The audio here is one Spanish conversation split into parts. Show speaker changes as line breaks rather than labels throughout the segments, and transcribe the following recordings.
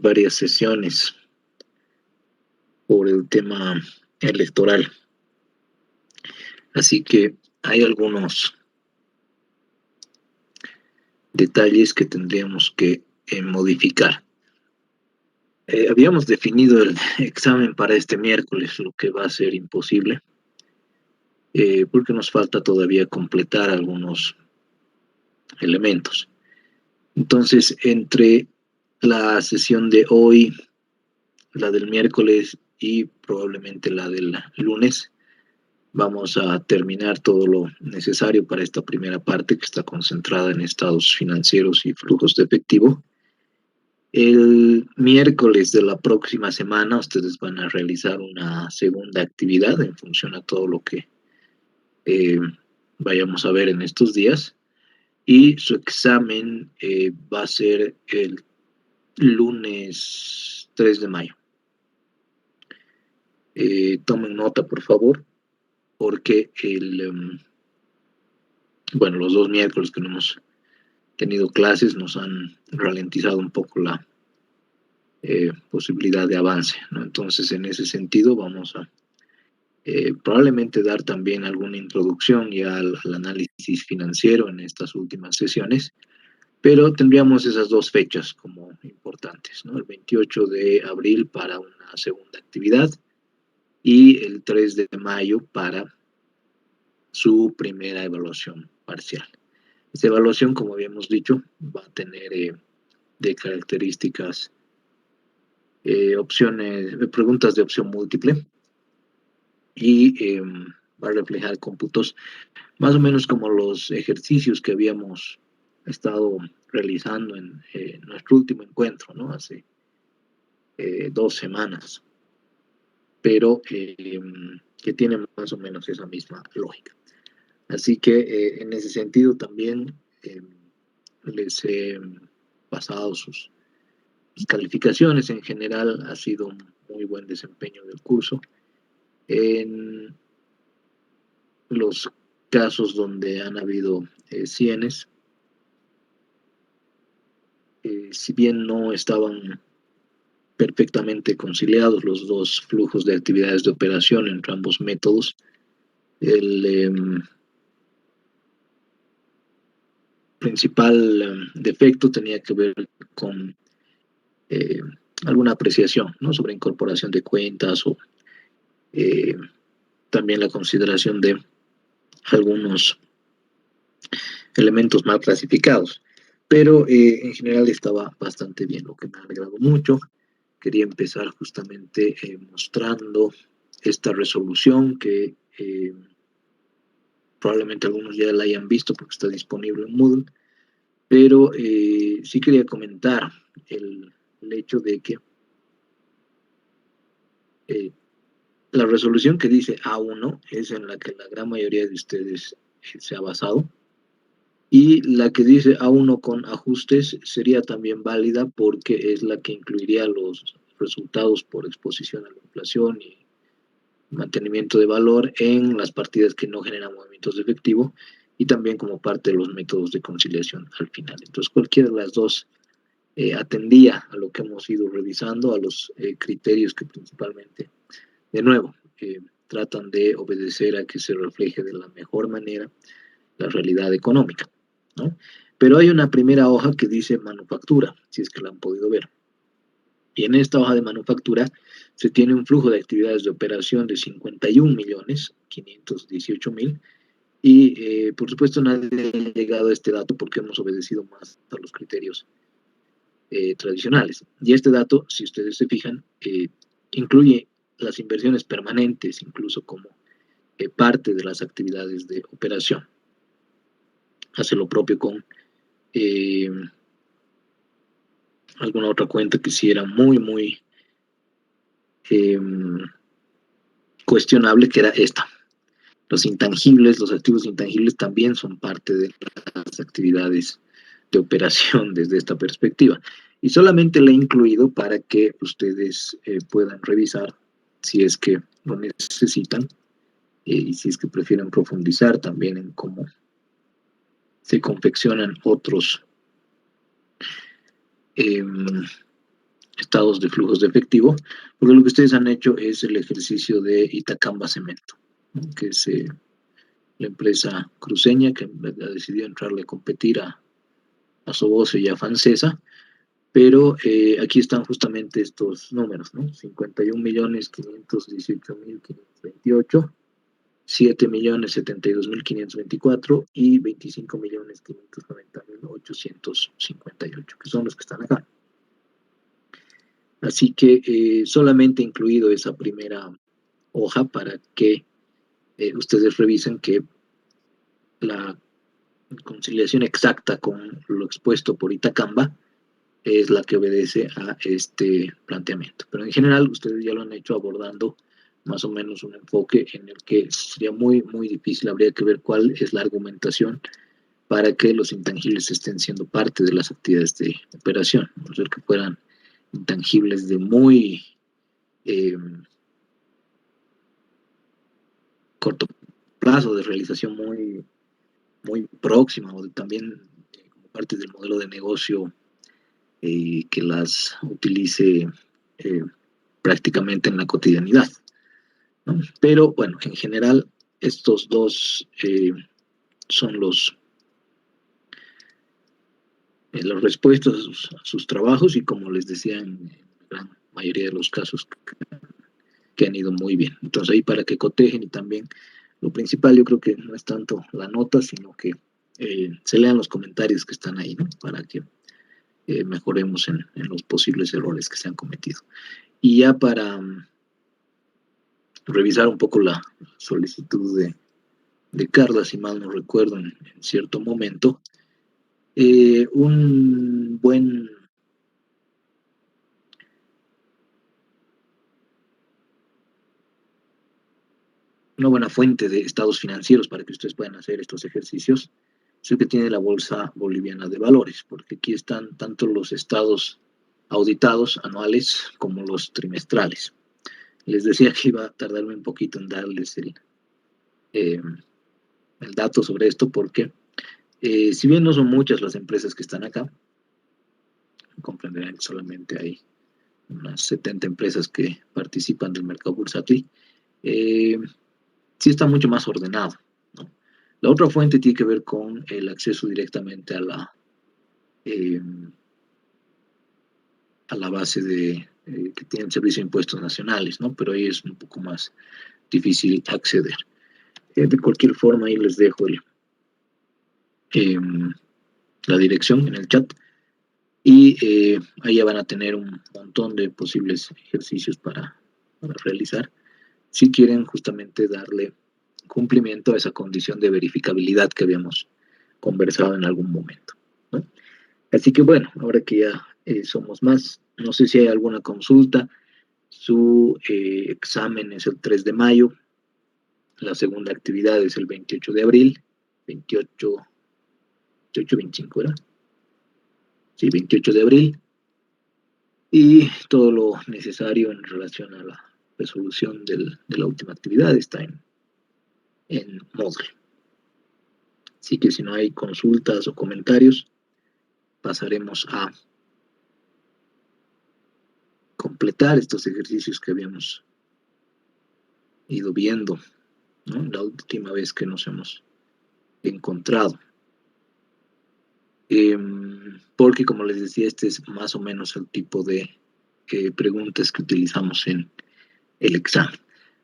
varias sesiones por el tema electoral. Así que hay algunos detalles que tendríamos que modificar. Habíamos definido el examen para este miércoles, lo que va a ser imposible, porque nos falta todavía completar algunos elementos. Entonces, entre la sesión de hoy, la del miércoles y probablemente la del lunes, vamos a terminar todo lo necesario para esta primera parte que está concentrada en estados financieros y flujos de efectivo. El miércoles de la próxima semana ustedes van a realizar una segunda actividad en función a todo lo que vayamos a ver en estos días, y su examen va a ser el lunes 3 de mayo. Tomen nota, por favor, porque los 2 miércoles que no hemos tenido clases nos han ralentizado un poco la posibilidad de avance, ¿no? Entonces, en ese sentido, vamos a probablemente dar también alguna introducción ya al análisis financiero en estas últimas sesiones, pero tendríamos esas 2 fechas como importantes, ¿no? El 28 de abril para una segunda actividad y el 3 de mayo para su primera evaluación parcial. Esta evaluación, como habíamos dicho, va a tener de características preguntas de opción múltiple, y va a reflejar cómputos más o menos como los ejercicios que habíamos estado realizando en nuestro último encuentro, ¿no? Hace 2 semanas, pero que tienen más o menos esa misma lógica. Así que en ese sentido también les he pasado sus calificaciones. En general ha sido un muy buen desempeño del curso. En los casos donde han habido cienes, si bien no estaban perfectamente conciliados los 2 flujos de actividades de operación entre ambos métodos, el principal defecto tenía que ver con alguna apreciación, ¿no?, sobre incorporación de cuentas, o también la consideración de algunos elementos mal clasificados, pero en general estaba bastante bien, lo que me ha alegrado mucho. Quería empezar justamente mostrando esta resolución que probablemente algunos ya la hayan visto porque está disponible en Moodle, pero sí quería comentar el hecho de que la resolución que dice A1 es en la que la gran mayoría de ustedes se ha basado, y la que dice A1 con ajustes sería también válida porque es la que incluiría los resultados por exposición a la inflación y mantenimiento de valor en las partidas que no generan movimientos de efectivo, y también como parte de los métodos de conciliación al final. Entonces, cualquiera de las 2 atendía a lo que hemos ido revisando, a los criterios que principalmente, de nuevo, tratan de obedecer a que se refleje de la mejor manera la realidad económica, ¿no? Pero hay una primera hoja que dice manufactura, si es que la han podido ver. Y en esta hoja de manufactura se tiene un flujo de actividades de operación de 51.518.000, y por supuesto nadie ha llegado a este dato porque hemos obedecido más a los criterios tradicionales. Y este dato, si ustedes se fijan, incluye las inversiones permanentes, incluso como parte de las actividades de operación. Hace lo propio con alguna otra cuenta que sí era muy cuestionable, que era esta. Los intangibles, los activos intangibles también son parte de las actividades de operación desde esta perspectiva. Y solamente la he incluido para que ustedes puedan revisar si es que lo necesitan, y si es que prefieren profundizar también en cómo se confeccionan otros estados de flujos de efectivo, porque lo que ustedes han hecho es el ejercicio de Itacamba Cemento, ¿no? Que es la empresa cruceña que ha decidido entrarle a competir a Sobocio y a Fancesa, pero aquí están justamente estos números, ¿no? 51.518.528, 7.072.524 y 25.590.858, que son los que están acá. Así que solamente he incluido esa primera hoja para que ustedes revisen que la conciliación exacta con lo expuesto por Itacamba es la que obedece a este planteamiento. Pero en general ustedes ya lo han hecho abordando más o menos un enfoque en el que sería muy, muy difícil, habría que ver cuál es la argumentación para que los intangibles estén siendo parte de las actividades de operación, a no ser que fueran intangibles de muy corto plazo, de realización muy, muy próxima, o también como parte del modelo de negocio que las utilice prácticamente en la cotidianidad, ¿no? Pero bueno, en general estos dos son los respuestas a sus trabajos, y como les decía, en la gran mayoría de los casos que han ido muy bien. Entonces ahí para que cotejen, y también lo principal yo creo que no es tanto la nota, sino que se lean los comentarios que están ahí, ¿no? Para que mejoremos en los posibles errores que se han cometido. Y ya para revisar un poco la solicitud de Carla, si mal no recuerdo, en cierto momento, un buen una buena fuente de estados financieros para que ustedes puedan hacer estos ejercicios es el que tiene la Bolsa Boliviana de Valores, porque aquí están tanto los estados auditados anuales como los trimestrales. Les decía que iba a tardarme un poquito en darles eh, el dato sobre esto, porque si bien no son muchas las empresas que están acá, comprenderán que solamente hay unas 70 empresas que participan del mercado bursátil, sí está mucho más ordenado, ¿no? La otra fuente tiene que ver con el acceso directamente eh, a la base que tiene el Servicio de Impuestos Nacionales, ¿no? Pero ahí es un poco más difícil acceder. De cualquier forma, ahí les dejo eh, la dirección en el chat, y ahí ya van a tener un montón de posibles ejercicios para realizar, si quieren justamente darle cumplimiento a esa condición de verificabilidad que habíamos conversado en algún momento, ¿no? Así que bueno, ahora que ya somos más, no sé si hay alguna consulta. Su examen es el 3 de mayo, la segunda actividad es el 28 de abril, 28, 28, 25, ¿verdad? Sí, 28 de abril, y todo lo necesario en relación a la resolución de la última actividad está en Moodle. Así que si no hay consultas o comentarios, pasaremos a completar estos ejercicios que habíamos ido viendo, ¿no? La última vez que nos hemos encontrado. Porque, como les decía, este es más o menos el tipo de preguntas que utilizamos en el examen.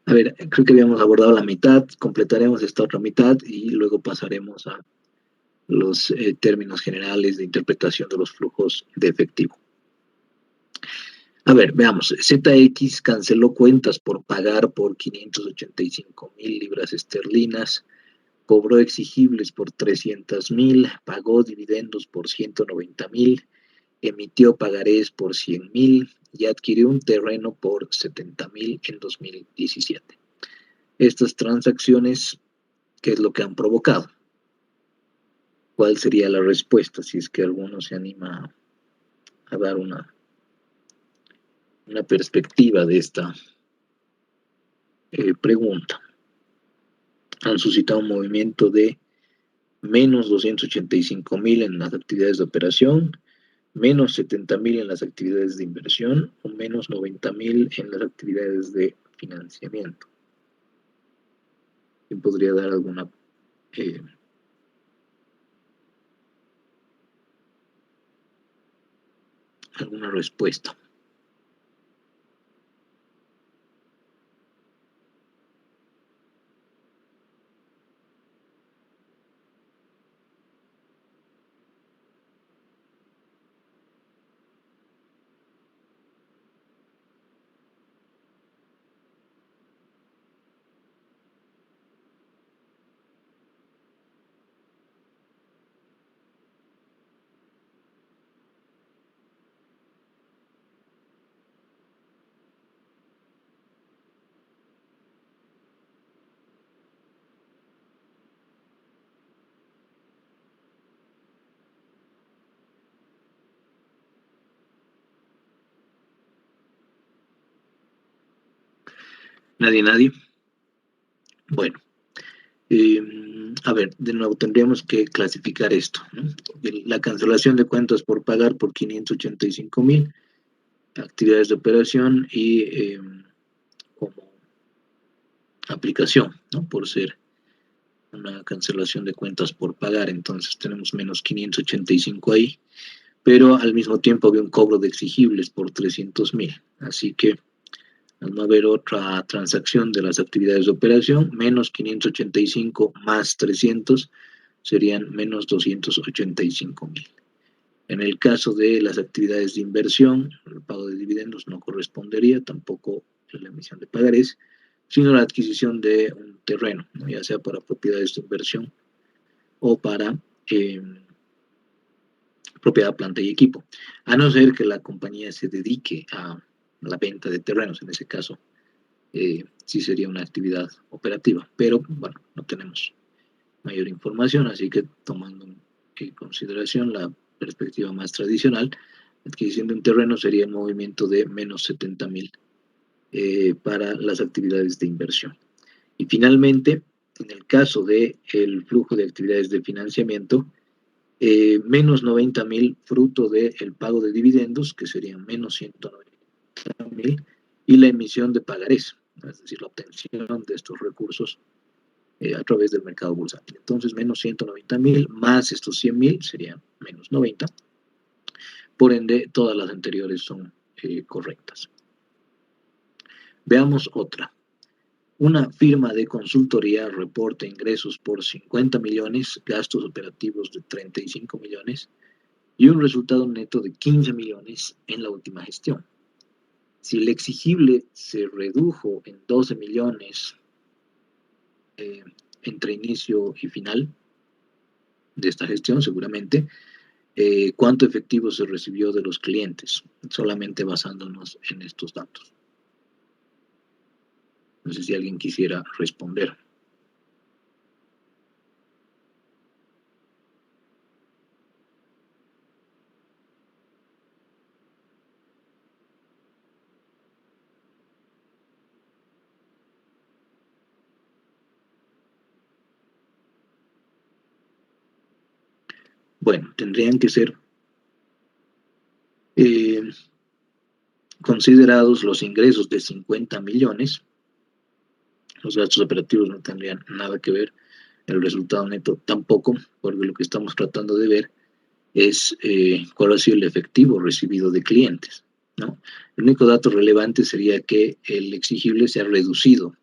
A ver, creo que habíamos abordado la mitad, completaremos esta otra mitad y luego pasaremos a los términos generales de interpretación de los flujos de efectivo. A ver, veamos. ZX canceló cuentas por pagar por 585.000 libras esterlinas, cobró exigibles por 300.000, pagó dividendos por 190.000, emitió pagarés por 100.000 y adquirió un terreno por 70.000 en 2017. Estas transacciones, ¿qué es lo que han provocado? ¿Cuál sería la respuesta si es que alguno se anima a dar una perspectiva de esta pregunta? Han suscitado un movimiento de menos 285.000 en las actividades de operación, menos 70.000 en las actividades de inversión o menos 90.000 en las actividades de financiamiento. ¿Quién podría dar eh, alguna respuesta? Nadie. Bueno, a ver, de nuevo tendríamos que clasificar esto, ¿no? La cancelación de cuentas por pagar por 585.000, actividades de operación y como aplicación, ¿no? Por ser una cancelación de cuentas por pagar, entonces tenemos menos 585 ahí, pero al mismo tiempo había un cobro de exigibles por 300.000, así que al no haber otra transacción de las actividades de operación, menos 585 más 300 serían menos 285.000. En el caso de las actividades de inversión, el pago de dividendos no correspondería, tampoco la emisión de pagarés, sino la adquisición de un terreno, ¿no? Ya sea para propiedades de inversión o para eh, propiedad, planta y equipo, a no ser que la compañía se dedique a la venta de terrenos, en ese caso sí sería una actividad operativa, pero bueno, no tenemos mayor información, así que tomando en consideración la perspectiva más tradicional, adquisición de un terreno sería el movimiento de menos 70.000 para las actividades de inversión. Y finalmente, en el caso del flujo de actividades de financiamiento, menos 90.000 fruto del pago de dividendos, que serían menos 190.000, y la emisión de pagarés, es decir, la obtención de estos recursos a través del mercado bursátil. Entonces, menos 190.000 más estos 100.000 serían menos 90. Por ende, todas las anteriores son correctas. Veamos otra. Una firma de consultoría reporta ingresos por 50 millones, gastos operativos de 35 millones y un resultado neto de 15 millones en la última gestión. Si el exigible se redujo en 12 millones entre inicio y final de esta gestión, seguramente, cuánto efectivo se recibió de los clientes, solamente basándonos en estos datos. No sé si alguien quisiera responder. Bueno, tendrían que ser eh, considerados los ingresos de 50 millones, los gastos operativos no tendrían nada que ver, el resultado neto tampoco, porque lo que estamos tratando de ver es cuál ha sido el efectivo recibido de clientes, ¿no? El único dato relevante sería que el exigible se ha reducido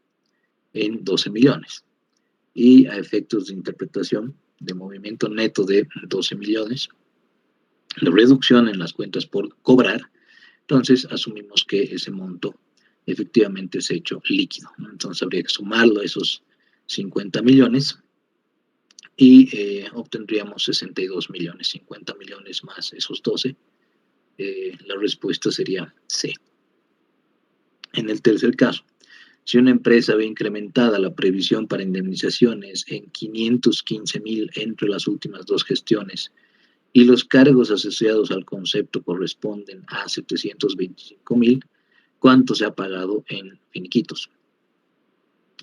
en 12 millones y a efectos de interpretación de movimiento neto de 12 millones, la reducción en las cuentas por cobrar, entonces asumimos que ese monto efectivamente es hecho líquido, ¿no? Entonces habría que sumarlo a esos 50 millones y obtendríamos 62 millones, 50 millones más esos 12. La respuesta sería C. En el tercer caso, si una empresa ve incrementada la previsión para indemnizaciones en 515.000 entre las últimas dos gestiones y los cargos asociados al concepto corresponden a 725.000, ¿cuánto se ha pagado en finiquitos?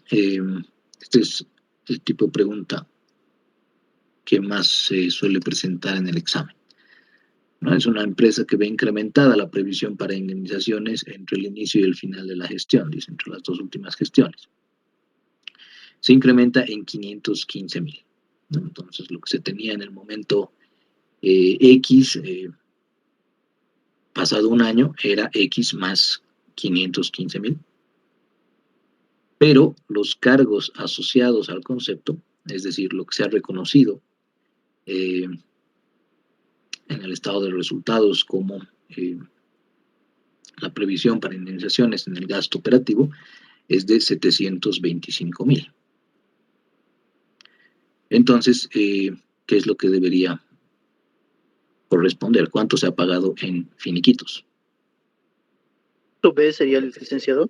Este es el tipo de pregunta que más se suele presentar en el examen. ¿no? Es una empresa que ve incrementada la previsión para indemnizaciones entre el inicio y el final de la gestión, dice, entre las dos últimas gestiones. Se incrementa en 515,000, ¿no? Entonces, lo que se tenía en el momento X, pasado un año, era X más 515,000, pero los cargos asociados al concepto, es decir, lo que se ha reconocido eh, en el estado de resultados como la previsión para indemnizaciones en el gasto operativo, es de 725,000. Entonces, ¿qué es lo que debería corresponder? ¿Cuánto se ha pagado en finiquitos?
B sería el licenciado.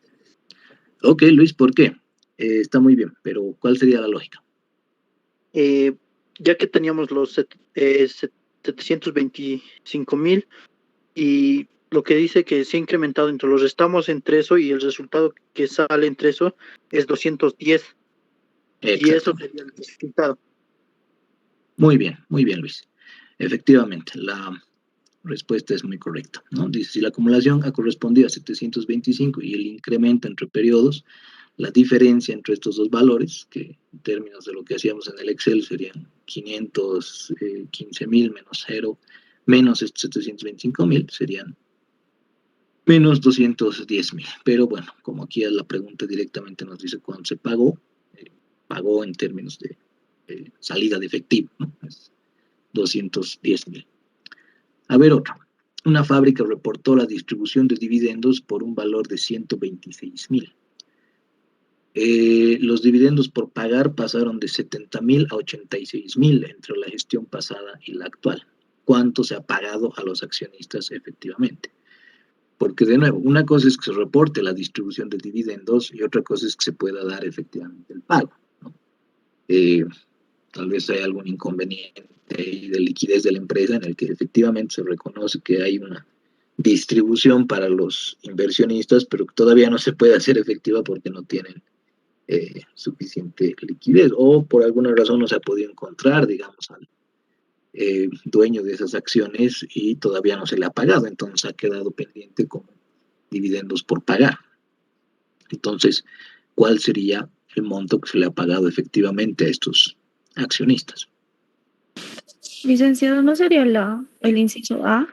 Ok, Luis, ¿por qué? Está muy bien, pero ¿cuál sería la lógica?
Ya que teníamos los 725,000 y lo que dice que se ha incrementado entre los restamos entre eso y el resultado que sale entre eso es 210 y eso
Exactamente.
sería el resultado.
Muy bien, Luis. Efectivamente, la respuesta es muy correcta, ¿no? Dice, si la acumulación ha correspondido a 725 y el incremento entre periodos, la diferencia entre estos dos valores, que en términos de lo que hacíamos en el Excel serían 515,000 menos 0, menos estos 725,000, serían menos 210,000. Pero bueno, como aquí la pregunta directamente nos dice cuánto se pagó, pagó en términos de salida de efectivo, ¿no? Es 210,000. A ver otro. Una fábrica reportó la distribución de dividendos por un valor de 126,000. Los dividendos por pagar pasaron de 70,000 a 86,000 entre la gestión pasada y la actual. ¿Cuánto se ha pagado a los accionistas efectivamente? Porque de nuevo, una cosa es que se reporte la distribución de dividendos y otra cosa es que se pueda dar efectivamente el pago, ¿no? Tal vez hay algún inconveniente de liquidez de la empresa en el que efectivamente se reconoce que hay una distribución para los inversionistas, pero que todavía no se puede hacer efectiva porque no tienen suficiente liquidez o por alguna razón no se ha podido encontrar, digamos, al dueño de esas acciones y todavía no se le ha pagado, entonces ha quedado pendiente como dividendos por pagar. Entonces, ¿cuál sería el monto que se le ha pagado efectivamente a estos accionistas?
Licenciado, ¿no sería el inciso A?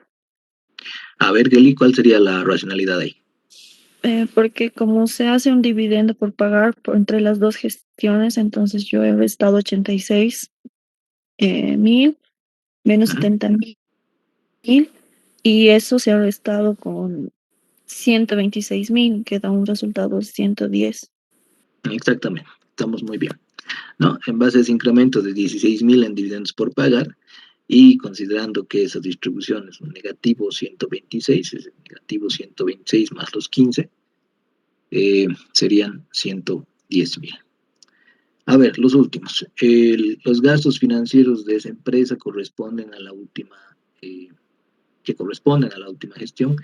A ver, Geli, ¿cuál sería la racionalidad ahí?
Porque como se hace un dividendo por pagar entre las dos gestiones, entonces yo he restado 86,000 menos
Ujú.
70,000 y eso se ha restado con 126,000, que da un resultado de 110.
Exactamente, estamos muy bien, ¿no? En base a ese incremento de 16,000 en dividendos por pagar y considerando que esa distribución es un negativo 126, es negativo 126 más los 15, serían 110,000. A ver, los últimos. Los gastos financieros de esa empresa corresponden a la última, eh, que corresponden a la última gestión,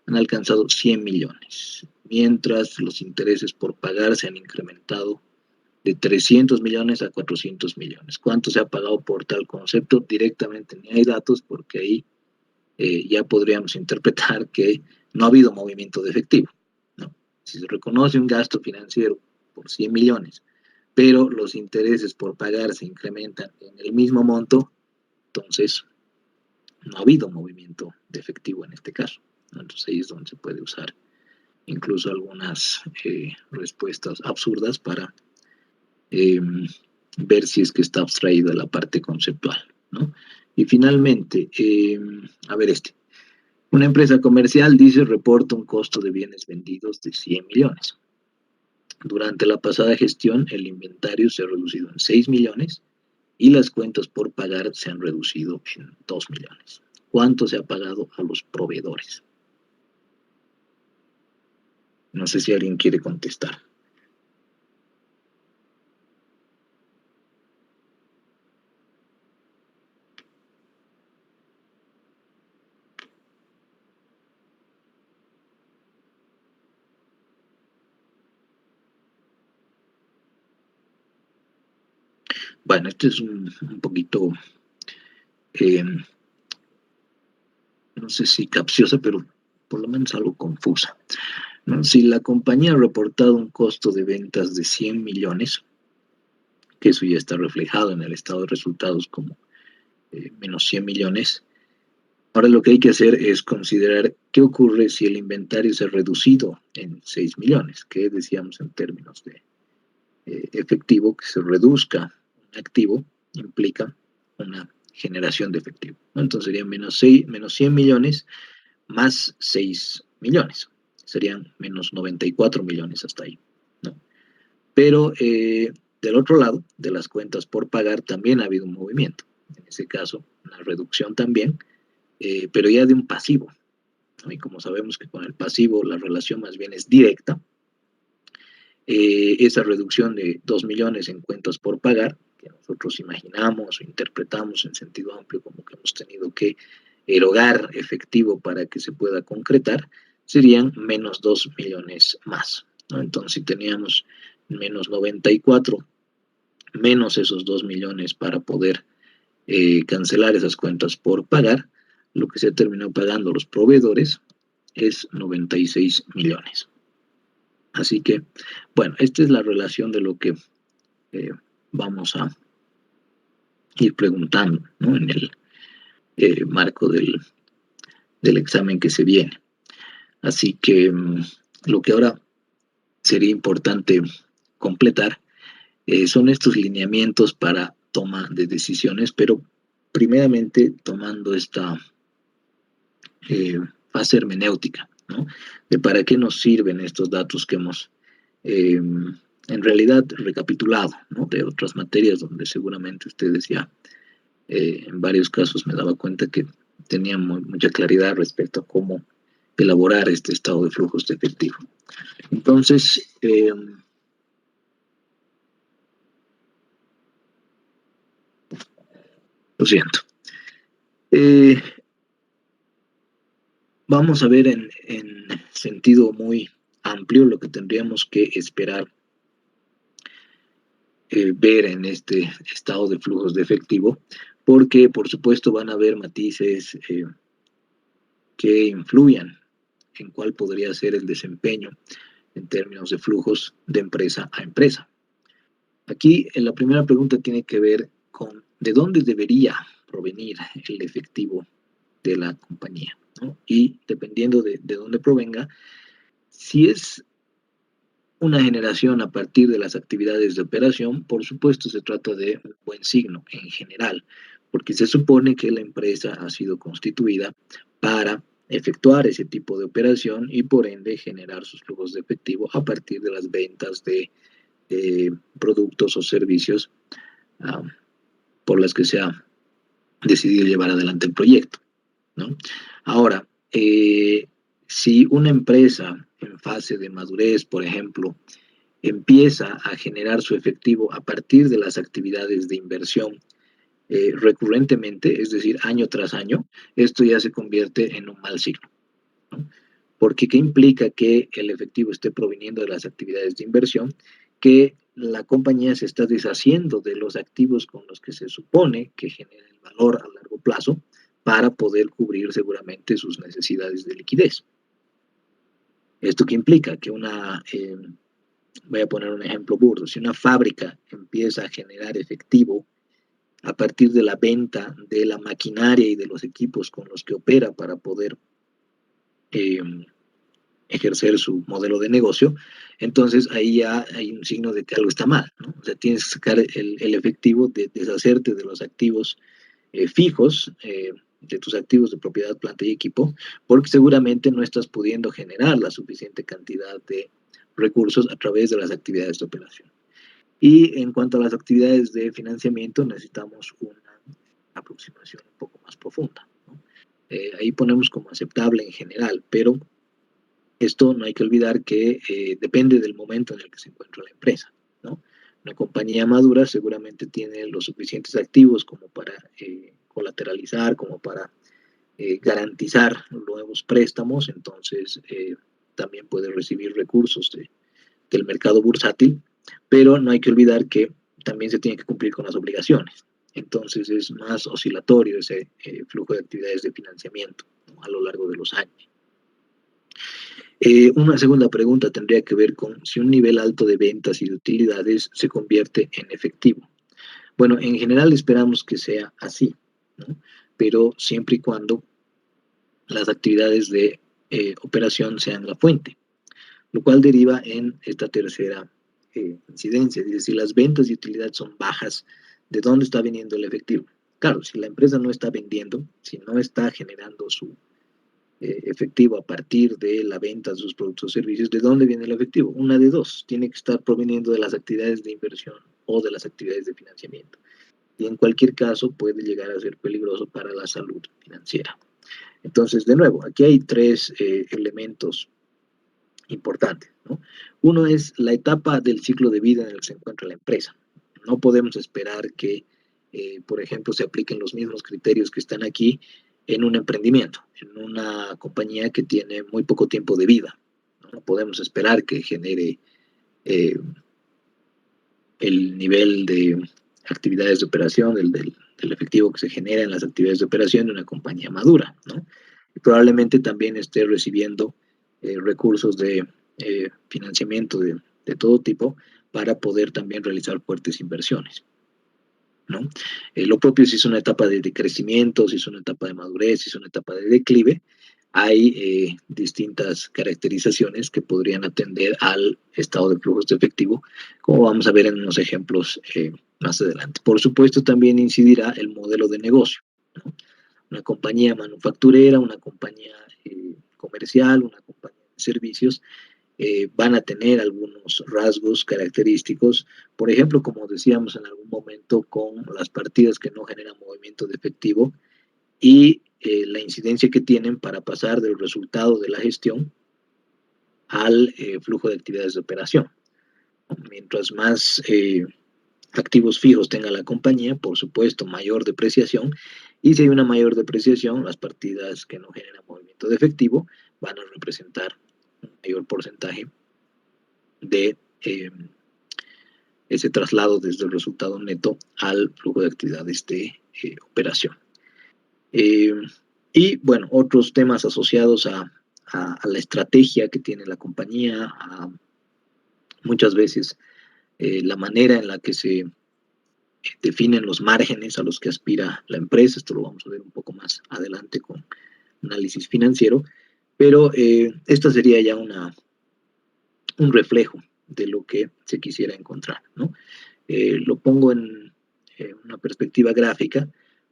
han alcanzado 100 millones, mientras los intereses por pagar se han incrementado de 300 millones a 400 millones. ¿Cuánto se ha pagado por tal concepto? Directamente ni hay datos porque ahí ya podríamos interpretar que no ha habido movimiento de efectivo, ¿no? Si se reconoce un gasto financiero por 100 millones, pero los intereses por pagar se incrementan en el mismo monto, entonces no ha habido movimiento de efectivo en este caso, ¿no? Entonces ahí es donde se puede usar incluso algunas respuestas absurdas para eh, ver si es que está abstraída la parte conceptual, ¿no? Y finalmente, a ver una empresa comercial dice reporta un costo de bienes vendidos de 100 millones. Durante la pasada gestión, el inventario se ha reducido en 6 millones y las cuentas por pagar se han reducido en 2 millones. ¿Cuánto se ha pagado a los proveedores? No sé si alguien quiere contestar. Bueno, este es un poquito eh, no sé si capciosa, pero por lo menos algo confusa, ¿no? Si la compañía ha reportado un costo de ventas de 100 millones, que eso ya está reflejado en el estado de resultados como menos 100 millones, ahora lo que hay que hacer es considerar qué ocurre si el inventario se ha reducido en 6 millones, que decíamos en términos de efectivo, que se reduzca un activo implica una generación de efectivo, ¿no? Entonces serían menos 100 millones más 6 millones. Serían menos 94 millones hasta ahí, ¿no? Pero del otro lado, de las cuentas por pagar, también ha habido un movimiento. En ese caso, una reducción también, pero ya de un pasivo, ¿no? Y como sabemos que con el pasivo la relación más bien es directa, esa reducción de 2 millones en cuentas por pagar, que nosotros imaginamos o interpretamos en sentido amplio como que hemos tenido que erogar efectivo para que se pueda concretar, serían menos 2 millones más, ¿no? Entonces, si teníamos menos 94, menos esos 2 millones para poder cancelar esas cuentas por pagar, lo que se ha terminado pagando los proveedores es 96 millones. Así que, bueno, esta es la relación de lo que vamos a ir preguntando, ¿no? En el marco del examen que se viene. Así que lo que ahora sería importante completar son estos lineamientos para toma de decisiones, pero primeramente tomando esta fase hermenéutica, ¿no? De para qué nos sirven estos datos que hemos en realidad recapitulado, ¿no? De otras materias donde seguramente ustedes ya en varios casos me daba cuenta que tenían mucha claridad respecto a cómo elaborar este estado de flujos de efectivo. Entonces, lo siento. Vamos a ver en sentido muy amplio lo que tendríamos que esperar ver en este estado de flujos de efectivo, porque por supuesto van a haber matices que influyan en cuál podría ser el desempeño en términos de flujos de empresa a empresa. Aquí la primera pregunta tiene que ver con de dónde debería provenir el efectivo de la compañía, ¿no? Y dependiendo de dónde provenga, si es una generación a partir de las actividades de operación, por supuesto se trata de un buen signo en general, porque se supone que la empresa ha sido constituida para efectuar ese tipo de operación y por ende generar sus flujos de efectivo a partir de las ventas de productos o servicios por las que se ha decidido llevar adelante el proyecto, ¿no? Ahora, si una empresa en fase de madurez, por ejemplo, empieza a generar su efectivo a partir de las actividades de inversión recurrentemente, es decir, año tras año, esto ya se convierte en un mal signo, ¿no? Porque ¿qué implica que el efectivo esté proviniendo de las actividades de inversión? Que la compañía se está deshaciendo de los activos con los que se supone que genera el valor a largo plazo para poder cubrir seguramente sus necesidades de liquidez. ¿Esto qué implica? Que voy a poner un ejemplo burdo, si una fábrica empieza a generar efectivo a partir de la venta de la maquinaria y de los equipos con los que opera para poder ejercer su modelo de negocio, entonces ahí ya hay un signo de que algo está mal, ¿no? O sea, tienes que sacar el efectivo, de deshacerte de los activos fijos, de tus activos de propiedad, planta y equipo, porque seguramente no estás pudiendo generar la suficiente cantidad de recursos a través de las actividades de operación. Y en cuanto a las actividades de financiamiento, necesitamos una aproximación un poco más profunda, ¿no? Ahí ponemos como aceptable en general, pero esto no hay que olvidar que depende del momento en el que se encuentra la empresa, ¿no? Una compañía madura seguramente tiene los suficientes activos como para colateralizar, como para garantizar nuevos préstamos, entonces también puede recibir recursos del mercado bursátil, pero no hay que olvidar que también se tiene que cumplir con las obligaciones. Entonces es más oscilatorio ese flujo de actividades de financiamiento, ¿no?, a lo largo de los años. Una segunda pregunta tendría que ver con si un nivel alto de ventas y de utilidades se convierte en efectivo. Bueno, en general esperamos que sea así, ¿no?, pero siempre y cuando las actividades de operación sean la fuente, lo cual deriva en esta tercera incidencia. Es decir, si las ventas y utilidades son bajas, ¿de dónde está viniendo el efectivo? Claro, si la empresa no está vendiendo, si no está generando su efectivo a partir de la venta de sus productos o servicios, ¿de dónde viene el efectivo? Una de dos, tiene que estar proveniendo de las actividades de inversión o de las actividades de financiamiento. Y en cualquier caso puede llegar a ser peligroso para la salud financiera. Entonces, de nuevo, aquí hay tres elementos importantes, ¿no? Uno es la etapa del ciclo de vida en el que se encuentra la empresa. No podemos esperar que, por ejemplo, se apliquen los mismos criterios que están aquí en un emprendimiento, en una compañía que tiene muy poco tiempo de vida. No podemos esperar que genere el nivel de actividades de operación, del efectivo que se genera en las actividades de operación de una compañía madura, ¿no? Y probablemente también esté recibiendo recursos de financiamiento de todo tipo para poder también realizar fuertes inversiones, ¿no? Lo propio si es una etapa de crecimiento, si es una etapa de madurez, si es una etapa de declive, hay distintas caracterizaciones que podrían atender al estado de flujos de efectivo, como vamos a ver en unos ejemplos más adelante. Por supuesto, también incidirá el modelo de negocio, ¿no? Una compañía manufacturera, una compañía comercial, una compañía de servicios, van a tener algunos rasgos característicos, por ejemplo, como decíamos en algún momento, con las partidas que no generan movimiento de efectivo y la incidencia que tienen para pasar del resultado de la gestión al flujo de actividades de operación. Mientras más activos fijos tenga la compañía, por supuesto, mayor depreciación, y si hay una mayor depreciación, las partidas que no generan movimiento de efectivo van a representar un mayor porcentaje de ese traslado desde el resultado neto al flujo de actividades de operación. Y bueno, otros temas asociados a la estrategia que tiene la compañía, a muchas veces la manera en la que se definen los márgenes a los que aspira la empresa. Esto lo vamos a ver un poco más adelante con análisis financiero, pero esta sería ya un reflejo de lo que se quisiera encontrar, ¿no? Lo pongo en una perspectiva gráfica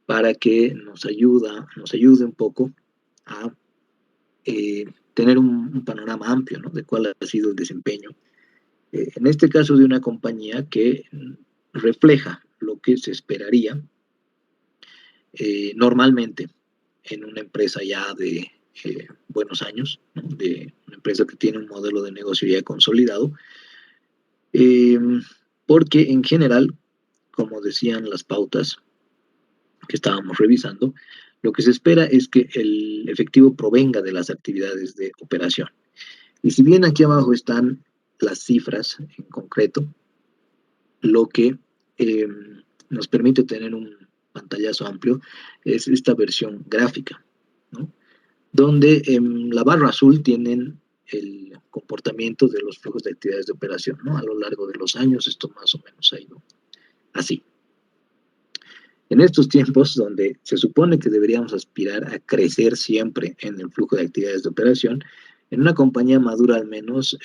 para que nos ayude un poco a tener un panorama amplio, ¿no?, de cuál ha sido el desempeño. En este caso de una compañía que refleja lo que se esperaría normalmente en una empresa ya de buenos años, ¿no?, de una empresa que tiene un modelo de negocio ya consolidado, porque en general, como decían las pautas que estábamos revisando, lo que se espera es que el efectivo provenga de las actividades de operación. Y si bien aquí abajo están las cifras en concreto, lo que nos permite tener un pantallazo amplio es esta versión gráfica, ¿no?, donde en la barra azul tienen el comportamiento de los flujos de actividades de operación, ¿no? A lo largo de los años esto más o menos ha ido así. En estos tiempos donde se supone que deberíamos aspirar a crecer siempre en el flujo de actividades de operación, en una compañía madura al menos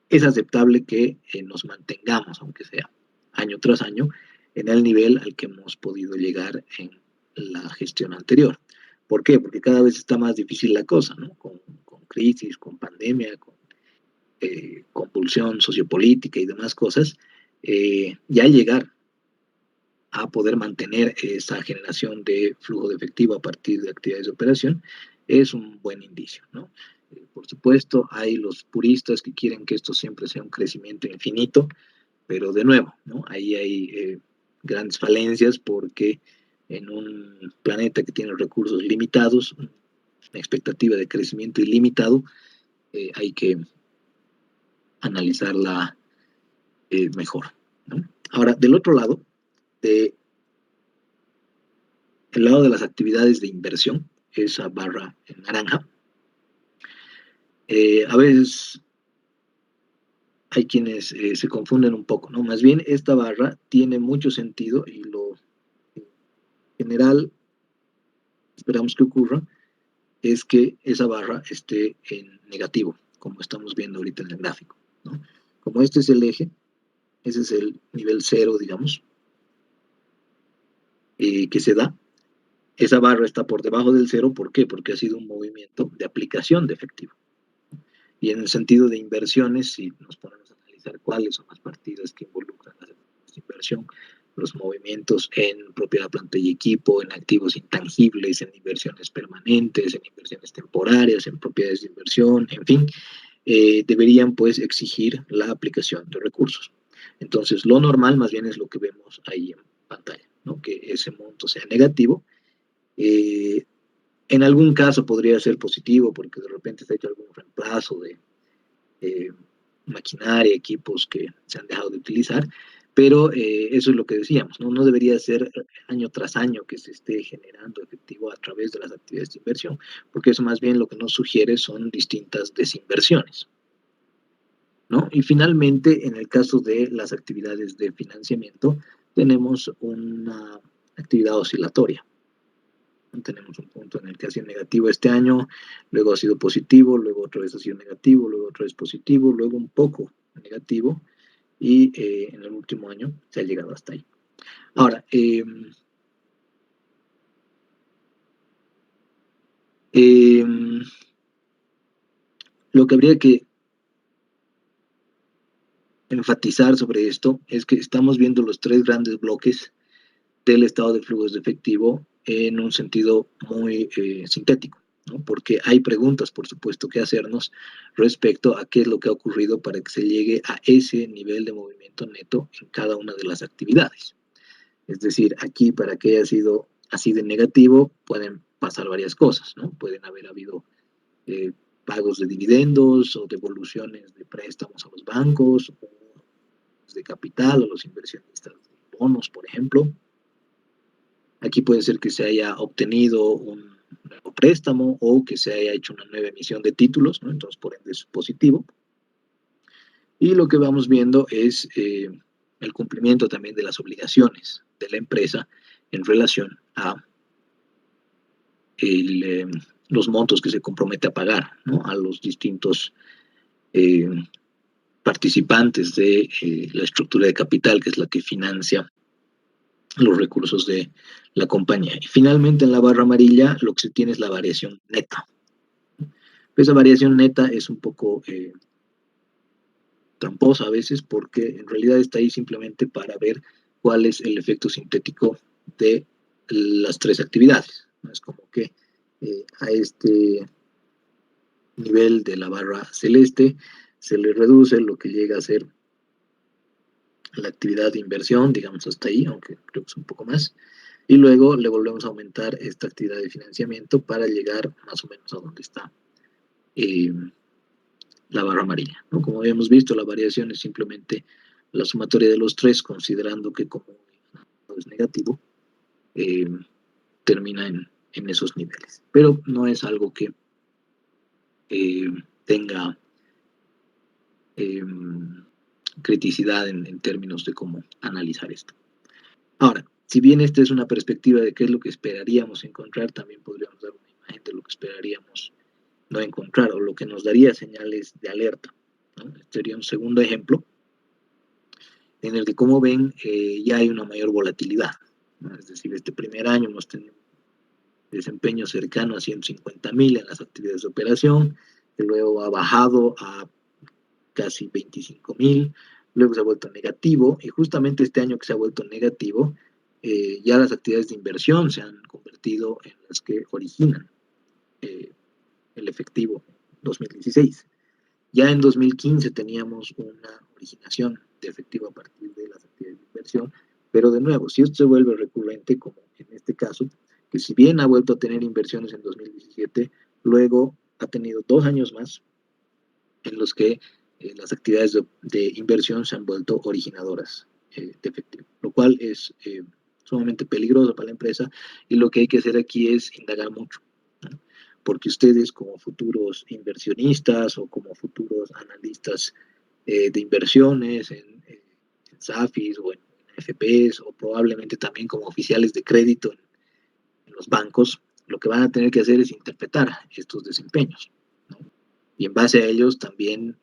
es aceptable que nos mantengamos, aunque sea año tras año, en el nivel al que hemos podido llegar en la gestión anterior. ¿Por qué? Porque cada vez está más difícil la cosa, ¿no? Con crisis, con pandemia, con compulsión sociopolítica y demás cosas, ya llegar a poder mantener esa generación de flujo de efectivo a partir de actividades de operación es un buen indicio, ¿no? Por supuesto, hay los puristas que quieren que esto siempre sea un crecimiento infinito, pero de nuevo, ¿no?, ahí hay grandes falencias porque en un planeta que tiene recursos limitados, una expectativa de crecimiento ilimitado, hay que analizarla mejor, ¿no? Ahora, del otro lado, el lado de las actividades de inversión, esa barra en naranja. A veces hay quienes se confunden un poco, ¿no? Más bien esta barra tiene mucho sentido y lo general esperamos que ocurra es que esa barra esté en negativo, como estamos viendo ahorita en el gráfico, ¿no? Como este es el eje, ese es el nivel 0, digamos, que se da. Esa barra está por debajo del 0, ¿por qué? Porque ha sido un movimiento de aplicación de efectivo. Y en el sentido de inversiones, si nos ponemos a analizar cuáles son las partidas que involucran la inversión, los movimientos en propiedad, planta y equipo, en activos intangibles, en inversiones permanentes, en inversiones temporarias, en propiedades de inversión, en fin, deberían pues exigir la aplicación de recursos. Entonces, lo normal más bien es lo que vemos ahí en pantalla, ¿no? Que ese monto sea negativo. En algún caso podría ser positivo porque de repente se ha hecho algún reemplazo de maquinaria, equipos que se han dejado de utilizar, pero eso es lo que decíamos, ¿no? No debería ser año tras año que se esté generando efectivo a través de las actividades de inversión, porque eso más bien lo que nos sugiere son distintas desinversiones, ¿no? Y finalmente, en el caso de las actividades de financiamiento, tenemos una actividad oscilatoria. Tenemos un punto en el que ha sido negativo este año, luego ha sido positivo, luego otra vez ha sido negativo, luego otra vez positivo, luego un poco negativo, y en el último año se ha llegado hasta ahí. Ahora, lo que habría que enfatizar sobre esto es que estamos viendo los tres grandes bloques del estado de flujos de efectivo en un sentido muy sintético, ¿no? Porque hay preguntas, por supuesto, que hacernos respecto a qué es lo que ha ocurrido para que se llegue a ese nivel de movimiento neto en cada una de las actividades. Es decir, aquí para que haya sido así de negativo pueden pasar varias cosas, ¿no? Pueden haber habido pagos de dividendos o devoluciones de préstamos a los bancos, o de capital a los inversionistas de bonos, por ejemplo. Aquí puede ser que se haya obtenido un nuevo préstamo o que se haya hecho una nueva emisión de títulos, ¿no? Entonces, por ende, es positivo. Y lo que vamos viendo es el cumplimiento también de las obligaciones de la empresa en relación a los montos que se compromete a pagar, ¿no? A los distintos participantes de la estructura de capital, que es la que financia los recursos de la compañía. Y finalmente en la barra amarilla lo que se tiene es la variación neta. Esa variación neta es un poco tramposa a veces porque en realidad está ahí simplemente para ver cuál es el efecto sintético de las tres actividades. Es como que a este nivel de la barra celeste se le reduce lo que llega a ser la actividad de inversión, digamos hasta ahí, aunque creo que es un poco más, y luego le volvemos a aumentar esta actividad de financiamiento para llegar más o menos a donde está la barra amarilla, ¿no? Como habíamos visto, la variación es simplemente la sumatoria de los tres, considerando que como es negativo, termina en esos niveles. Pero no es algo que tenga criticidad en términos de cómo analizar esto. Ahora, si bien esta es una perspectiva de qué es lo que esperaríamos encontrar, también podríamos dar una imagen de lo que esperaríamos no encontrar o lo que nos daría señales de alerta, ¿no? Este sería un segundo ejemplo en el que, como ven, ya hay una mayor volatilidad, ¿no? Es decir, este primer año hemos tenido desempeño cercano a 150.000 en las actividades de operación, que luego ha bajado a casi 25.000, luego se ha vuelto negativo, y justamente este año que se ha vuelto negativo, ya las actividades de inversión se han convertido en las que originan el efectivo 2016. Ya en 2015 teníamos una originación de efectivo a partir de las actividades de inversión, pero de nuevo, si esto se vuelve recurrente, como en este caso, que si bien ha vuelto a tener inversiones en 2017, luego ha tenido 2 años más en los que las actividades de inversión se han vuelto originadoras de efectivo, lo cual es sumamente peligroso para la empresa, y lo que hay que hacer aquí es indagar mucho, ¿no? porque ustedes como futuros inversionistas o como futuros analistas de inversiones en SAFIs o en FPs o probablemente también como oficiales de crédito en los bancos, lo que van a tener que hacer es interpretar estos desempeños, ¿no? Y en base a ellos también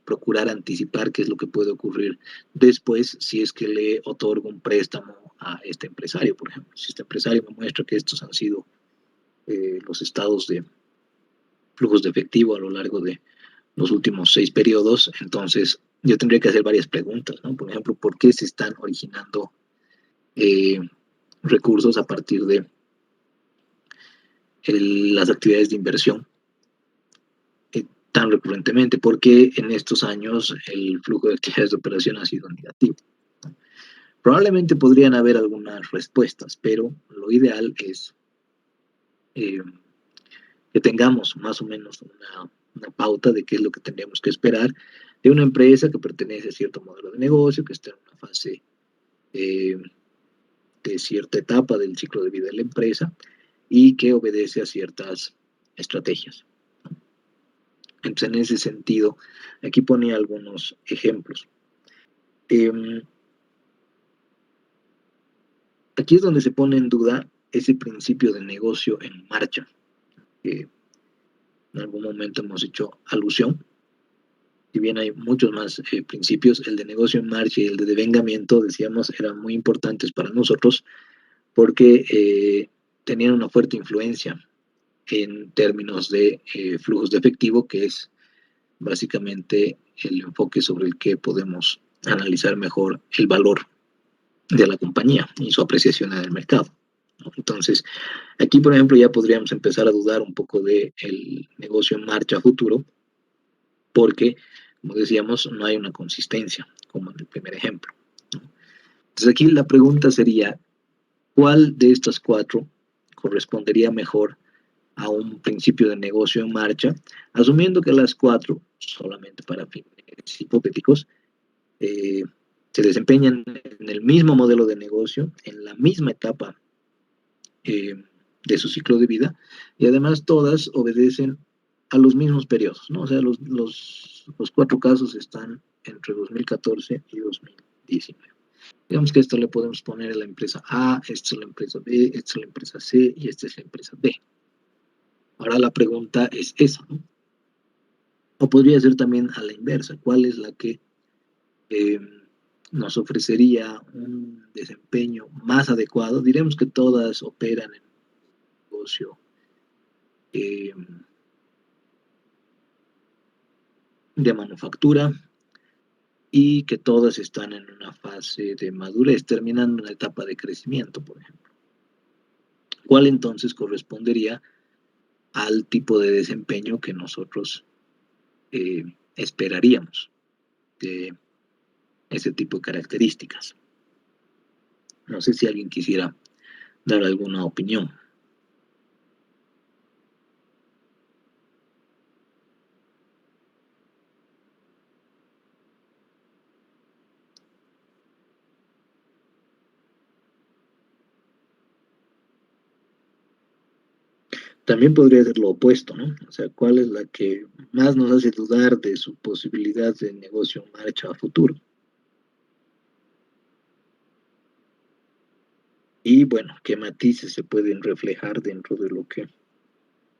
procurar anticipar qué es lo que puede ocurrir después si es que le otorgo un préstamo a este empresario, por ejemplo. Si este empresario me muestra que estos han sido los estados de flujos de efectivo a lo largo de los últimos 6 periodos, entonces yo tendría que hacer varias preguntas, ¿no? Por ejemplo, ¿por qué se están originando recursos a partir de las actividades de inversión tan recurrentemente? ¿Por qué en estos años el flujo de actividades de operación ha sido negativo? Probablemente podrían haber algunas respuestas, pero lo ideal es que tengamos más o menos una pauta de qué es lo que tendríamos que esperar de una empresa que pertenece a cierto modelo de negocio, que está en una fase de cierta etapa del ciclo de vida de la empresa y que obedece a ciertas estrategias. Entonces, en ese sentido, aquí ponía algunos ejemplos. Aquí es donde se pone en duda ese principio de negocio en marcha, que en algún momento hemos hecho alusión. Si bien hay muchos más principios, el de negocio en marcha y el de devengamiento, decíamos, eran muy importantes para nosotros porque tenían una fuerte influencia en términos de flujos de efectivo, que es básicamente el enfoque sobre el que podemos analizar mejor el valor de la compañía y su apreciación en el mercado, ¿no? Entonces, aquí, por ejemplo, ya podríamos empezar a dudar un poco del negocio en marcha futuro, porque, como decíamos, no hay una consistencia, como en el primer ejemplo, ¿no? Entonces, aquí la pregunta sería, ¿cuál de estas 4 correspondería mejor a un principio de negocio en marcha, asumiendo que las 4, solamente para fines hipotéticos, se desempeñan en el mismo modelo de negocio, en la misma etapa de su ciclo de vida, y además todas obedecen a los mismos periodos, ¿no? O sea, los 4 casos están entre 2014 y 2019. Digamos que esto le podemos poner a la empresa A, esta es la empresa B, esta es la empresa C y esta es la empresa D. Ahora la pregunta es esa, ¿no? O podría ser también a la inversa, ¿cuál es la que nos ofrecería un desempeño más adecuado? Diremos que todas operan en un negocio de manufactura y que todas están en una fase de madurez, terminando una etapa de crecimiento, por ejemplo. ¿Cuál entonces correspondería al tipo de desempeño que nosotros esperaríamos de ese tipo de características? No sé si alguien quisiera dar alguna opinión. También podría ser lo opuesto, ¿no? O sea, ¿cuál es la que más nos hace dudar de su posibilidad de negocio en marcha a futuro? Y bueno, ¿qué matices se pueden reflejar dentro de lo que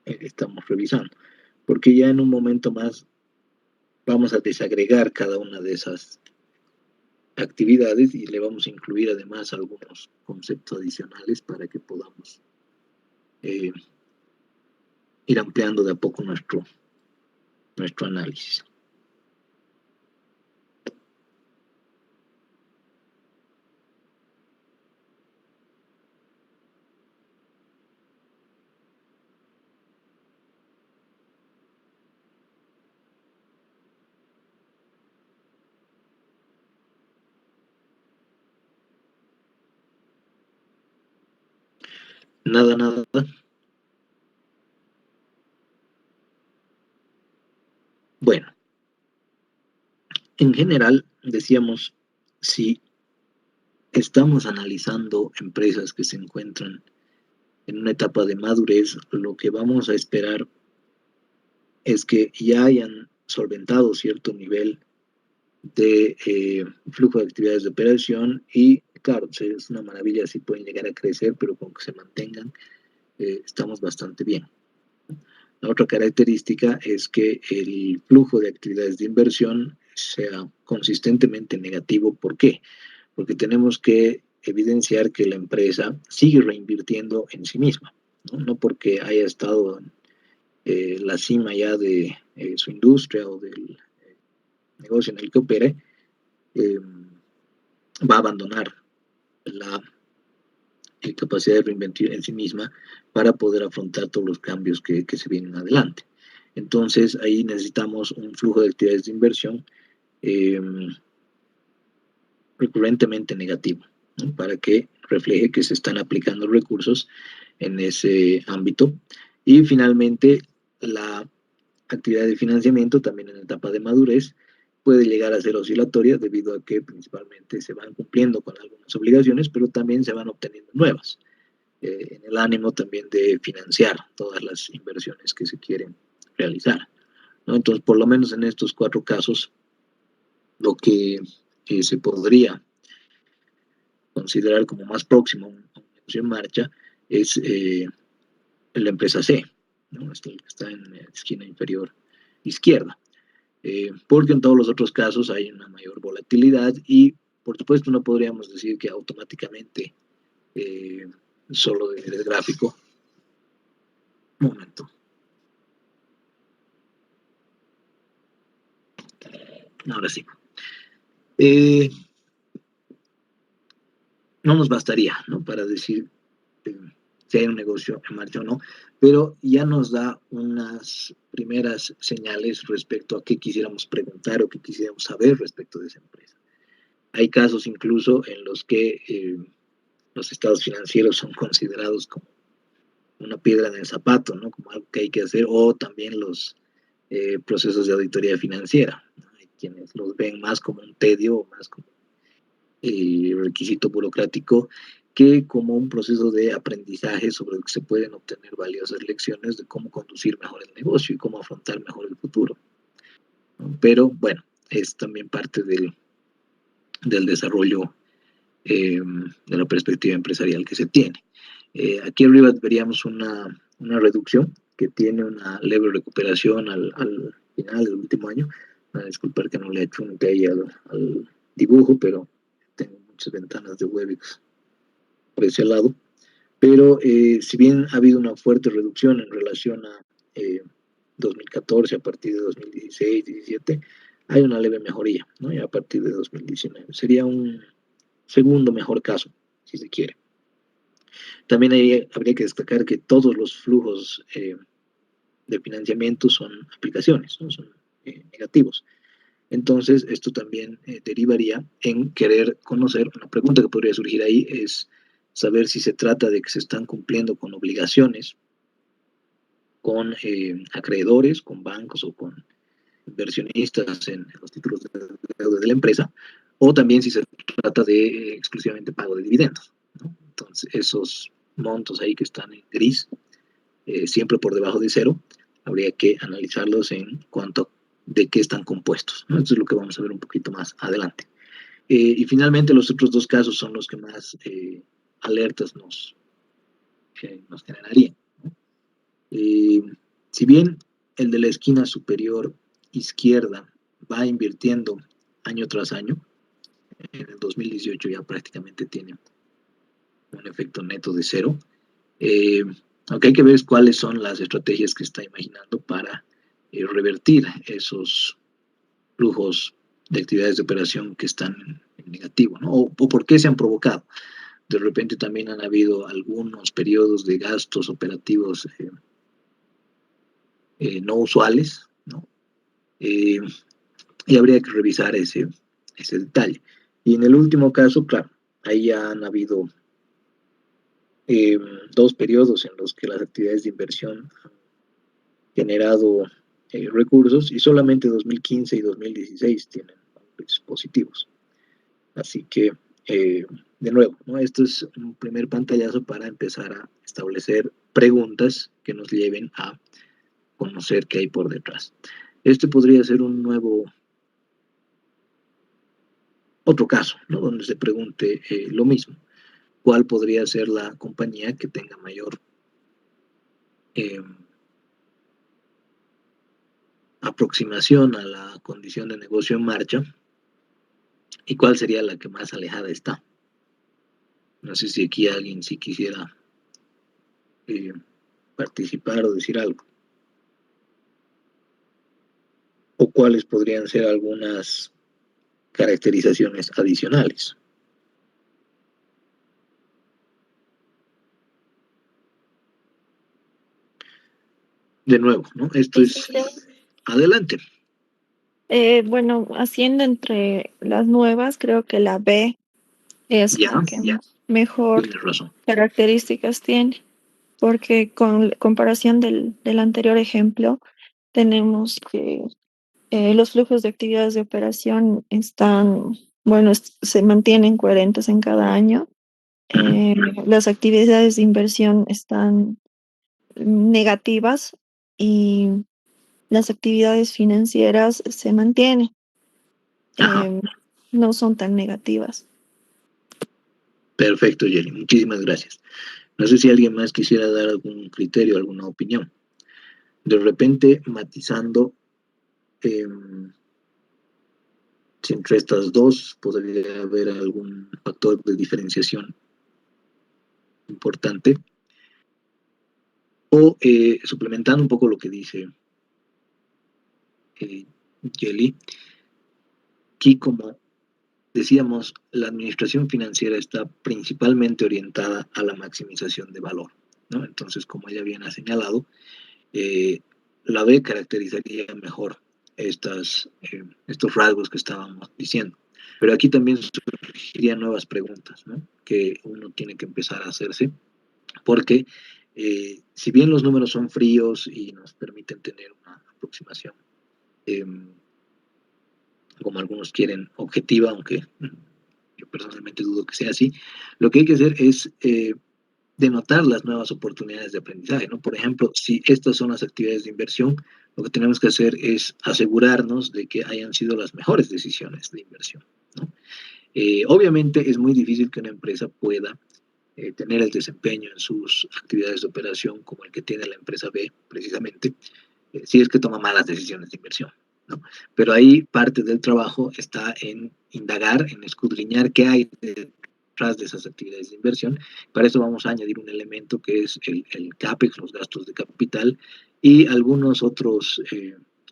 estamos revisando? Porque ya en un momento más vamos a desagregar cada una de esas actividades y le vamos a incluir además algunos conceptos adicionales para que podamos ir ampliando de a poco nuestro análisis. Nada, nada. Bueno, en general, decíamos, si estamos analizando empresas que se encuentran en una etapa de madurez, lo que vamos a esperar es que ya hayan solventado cierto nivel de flujo de actividades de operación y, claro, es una maravilla si pueden llegar a crecer, pero con que se mantengan, estamos bastante bien. La otra característica es que el flujo de actividades de inversión sea consistentemente negativo. ¿Por qué? Porque tenemos que evidenciar que la empresa sigue reinvirtiendo en sí misma, no porque haya estado en la cima ya de su industria o del negocio en el que opere, va a abandonar la capacidad de reinventir en sí misma para poder afrontar todos los cambios que se vienen adelante. Entonces, ahí necesitamos un flujo de actividades de inversión eh, recurrentemente negativo, ¿no? Para que refleje que se están aplicando recursos en ese ámbito. Y finalmente, la actividad de financiamiento, también en etapa de madurez, puede llegar a ser oscilatoria debido a que principalmente se van cumpliendo con algunas obligaciones, pero también se van obteniendo nuevas, en el ánimo también de financiar todas las inversiones que se quieren realizar, ¿no? Entonces, por lo menos en estos 4 casos, lo que se podría considerar como más próximo a un negocio en marcha es la empresa C, ¿no? Está en la esquina inferior izquierda, porque en todos los otros casos hay una mayor volatilidad y, por supuesto, no podríamos decir que automáticamente solo del gráfico. Un momento. Ahora sí. No nos bastaría, ¿no?, para decir si hay un negocio en marcha o no, pero ya nos da unas primeras señales respecto a qué quisiéramos preguntar o qué quisiéramos saber respecto de esa empresa. Hay casos incluso en los que los estados financieros son considerados como una piedra en el zapato, ¿no?, como algo que hay que hacer, o también los procesos de auditoría financiera, ¿no? Hay quienes los ven más como un tedio o más como requisito burocrático que como un proceso de aprendizaje sobre el que se pueden obtener valiosas lecciones de cómo conducir mejor el negocio y cómo afrontar mejor el futuro, ¿no? Pero bueno, es también parte del desarrollo de la perspectiva empresarial que se tiene. Aquí arriba veríamos una reducción que tiene una leve recuperación al final del último año. Disculpar que no le he hecho un detalle al dibujo, pero tengo muchas ventanas de Webex por ese lado. Pero si bien ha habido una fuerte reducción en relación a 2014, a partir de 2016, 17, hay una leve mejoría, ¿no? Y a partir de 2019 sería un segundo mejor caso, si se quiere. También habría que destacar que todos los flujos de financiamiento son aplicaciones, ¿no? Son negativos. Entonces, esto también derivaría en querer conocer. Una pregunta que podría surgir ahí es saber si se trata de que se están cumpliendo con obligaciones, con acreedores, con bancos o con inversionistas en los títulos de deuda de la empresa, o también si se trata de exclusivamente pago de dividendos, ¿no? Entonces, esos montos ahí que están en gris, siempre por debajo de cero, habría que analizarlos en cuanto a de qué están compuestos, ¿no? Esto es lo que vamos a ver un poquito más adelante. Y finalmente los otros 2 casos son los que más alertas nos generarían, ¿no? Si bien el de la esquina superior izquierda va invirtiendo año tras año, en el 2018 ya prácticamente tiene un efecto neto de cero. Lo que hay que ver es cuáles son las estrategias que está imaginando para revertir esos flujos de actividades de operación que están en negativo, ¿no? O por qué se han provocado. De repente también han habido algunos periodos de gastos operativos no usuales, ¿no? Y habría que revisar ese detalle. Y en el último caso, claro, ahí ya han habido 2 periodos en los que las actividades de inversión han generado recursos y solamente 2015 y 2016 tienen valores positivos. Así que de nuevo, ¿no? Esto es un primer pantallazo para empezar a establecer preguntas que nos lleven a conocer qué hay por detrás. Este podría ser un nuevo, otro caso, ¿no? Donde se pregunte lo mismo. ¿Cuál podría ser la compañía que tenga mayor aproximación a la condición de negocio en marcha? ¿Y cuál sería la que más alejada está? No sé si aquí alguien sí quisiera participar o decir algo. O cuáles podrían ser algunas caracterizaciones adicionales. De nuevo, ¿no? Esto es... Adelante.
Bueno, haciendo entre las nuevas, creo que la B es
Ya,
la que mejor
tienes razón.
características tiene, porque con comparación del anterior ejemplo, tenemos que los flujos de actividades de operación están, bueno, se mantienen coherentes en cada año. Las actividades de inversión están negativas y las actividades financieras se mantienen,
Ajá.
no son tan negativas.
Perfecto, Jenny. Muchísimas gracias. No sé si alguien más quisiera dar algún criterio, alguna opinión. De repente, matizando, si entre estas dos podría haber algún factor de diferenciación importante. O suplementando un poco lo que dice Jelly, aquí como decíamos, la administración financiera está principalmente orientada a la maximización de valor, ¿no? Entonces, como ella bien ha señalado, la B caracterizaría mejor estos rasgos que estábamos diciendo. Pero aquí también surgirían nuevas preguntas, ¿no? Que uno tiene que empezar a hacerse, porque si bien los números son fríos y nos permiten tener una aproximación, como algunos quieren, objetiva, aunque yo personalmente dudo que sea así, lo que hay que hacer es denotar las nuevas oportunidades de aprendizaje, ¿no? Por ejemplo, si estas son las actividades de inversión, lo que tenemos que hacer es asegurarnos de que hayan sido las mejores decisiones de inversión, ¿no? Obviamente es muy difícil que una empresa pueda tener el desempeño en sus actividades de operación como el que tiene la empresa B, precisamente, si es que toma malas decisiones de inversión, ¿no? Pero ahí parte del trabajo está en indagar, en escudriñar qué hay detrás de esas actividades de inversión. Para eso vamos a añadir un elemento que es el CAPEX, los gastos de capital, y algunos otros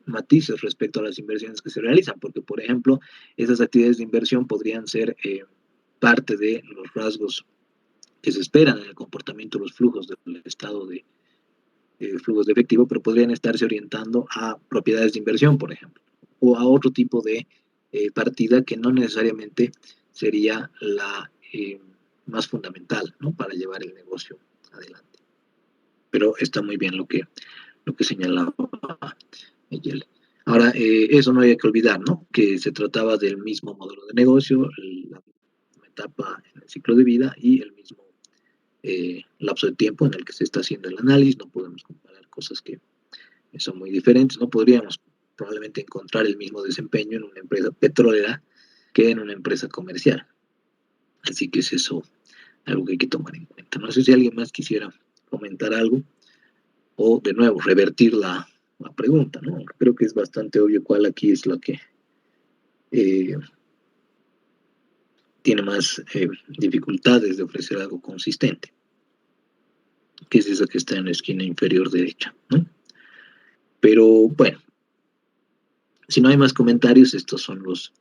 matices respecto a las inversiones que se realizan, porque, por ejemplo, esas actividades de inversión podrían ser parte de los rasgos que se esperan en el comportamiento de los flujos del estado de flujos de efectivo, pero podrían estarse orientando a propiedades de inversión, por ejemplo, o a otro tipo de partida que no necesariamente sería la más fundamental, ¿no? Para llevar el negocio adelante. Pero está muy bien lo que señalaba Yele. Ahora, eso no hay que olvidar, ¿no? Que se trataba del mismo modelo de negocio, la misma etapa en el ciclo de vida y el mismo lapso de tiempo en el que se está haciendo el análisis. No podemos comparar cosas que son muy diferentes. No podríamos probablemente encontrar el mismo desempeño en una empresa petrolera que en una empresa comercial. Así que es eso algo que hay que tomar en cuenta. No sé si alguien más quisiera comentar algo o, de nuevo, revertir la pregunta, ¿no? Creo que es bastante obvio cuál aquí es la que tiene más dificultades de ofrecer algo consistente, que es esa que está en la esquina inferior derecha, ¿no? Pero bueno, si no hay más comentarios, estos son los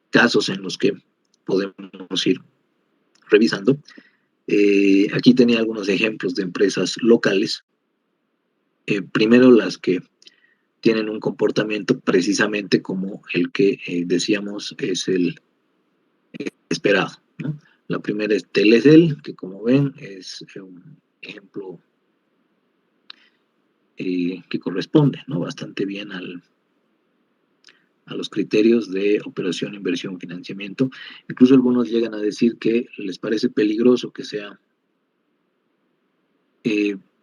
casos en los que podemos ir revisando. Aquí tenía algunos ejemplos de empresas locales. Primero, las que tienen un comportamiento precisamente como el que decíamos es el esperado, ¿no? La primera es Telecel, que como ven es un ejemplo que corresponde, ¿no? Bastante bien a los criterios de operación, inversión, financiamiento. Incluso algunos llegan a decir que les parece peligroso que sea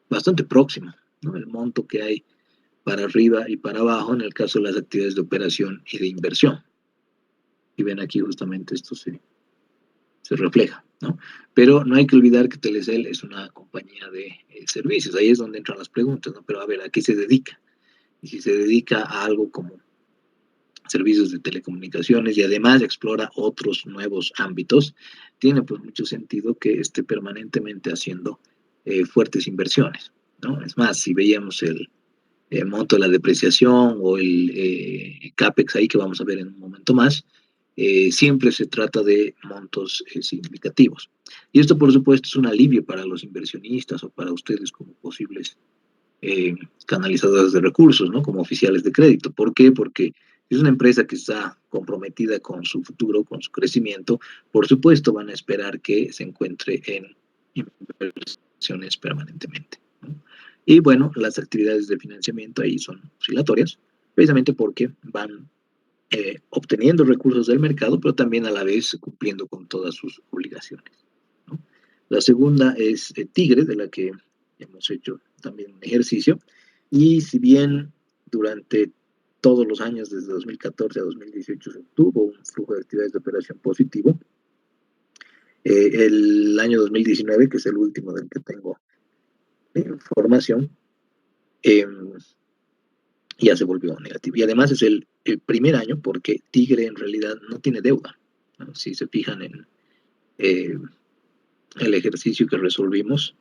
bastante próximo, ¿no?, el monto que hay para arriba y para abajo en el caso de las actividades de operación y de inversión. Y ven aquí justamente esto se refleja, ¿no? Pero no hay que olvidar que Telecel es una compañía de servicios. Ahí es donde entran las preguntas, ¿no? Pero a ver, ¿a qué se dedica? Y si se dedica a algo como servicios de telecomunicaciones y además explora otros nuevos ámbitos, tiene pues mucho sentido que esté permanentemente haciendo fuertes inversiones, ¿no? Es más, si veíamos el monto de la depreciación o el CAPEX ahí que vamos a ver en un momento más, siempre se trata de montos significativos. Y esto, por supuesto, es un alivio para los inversionistas o para ustedes como posibles canalizadores de recursos, ¿no?, como oficiales de crédito. ¿Por qué? Porque es una empresa que está comprometida con su futuro, con su crecimiento. Por supuesto, van a esperar que se encuentre en inversiones permanentemente, ¿no? Y bueno, las actividades de financiamiento ahí son oscilatorias, precisamente porque van obteniendo recursos del mercado, pero también a la vez cumpliendo con todas sus obligaciones, ¿no? La segunda es Tigre, de la que hemos hecho también un ejercicio, y si bien durante todos los años, desde 2014 a 2018, se tuvo un flujo de actividades de operación positivo, el año 2019, que es el último del que tengo información, ya se volvió negativo. Y además es el primer año porque Tigre en realidad no tiene deuda, ¿no? Si se fijan en el ejercicio que resolvimos,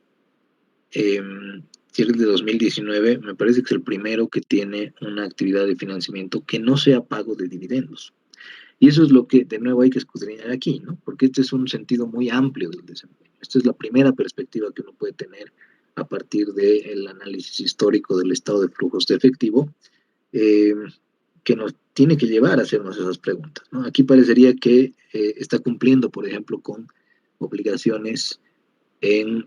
si es el de 2019, me parece que es el primero que tiene una actividad de financiamiento que no sea pago de dividendos. Y eso es lo que de nuevo hay que escudriñar aquí, ¿no? Porque este es un sentido muy amplio del desempeño. Esta es la primera perspectiva que uno puede tener a partir del análisis histórico del estado de flujos de efectivo, que nos tiene que llevar a hacernos esas preguntas, ¿no? Aquí parecería que está cumpliendo, por ejemplo, con obligaciones en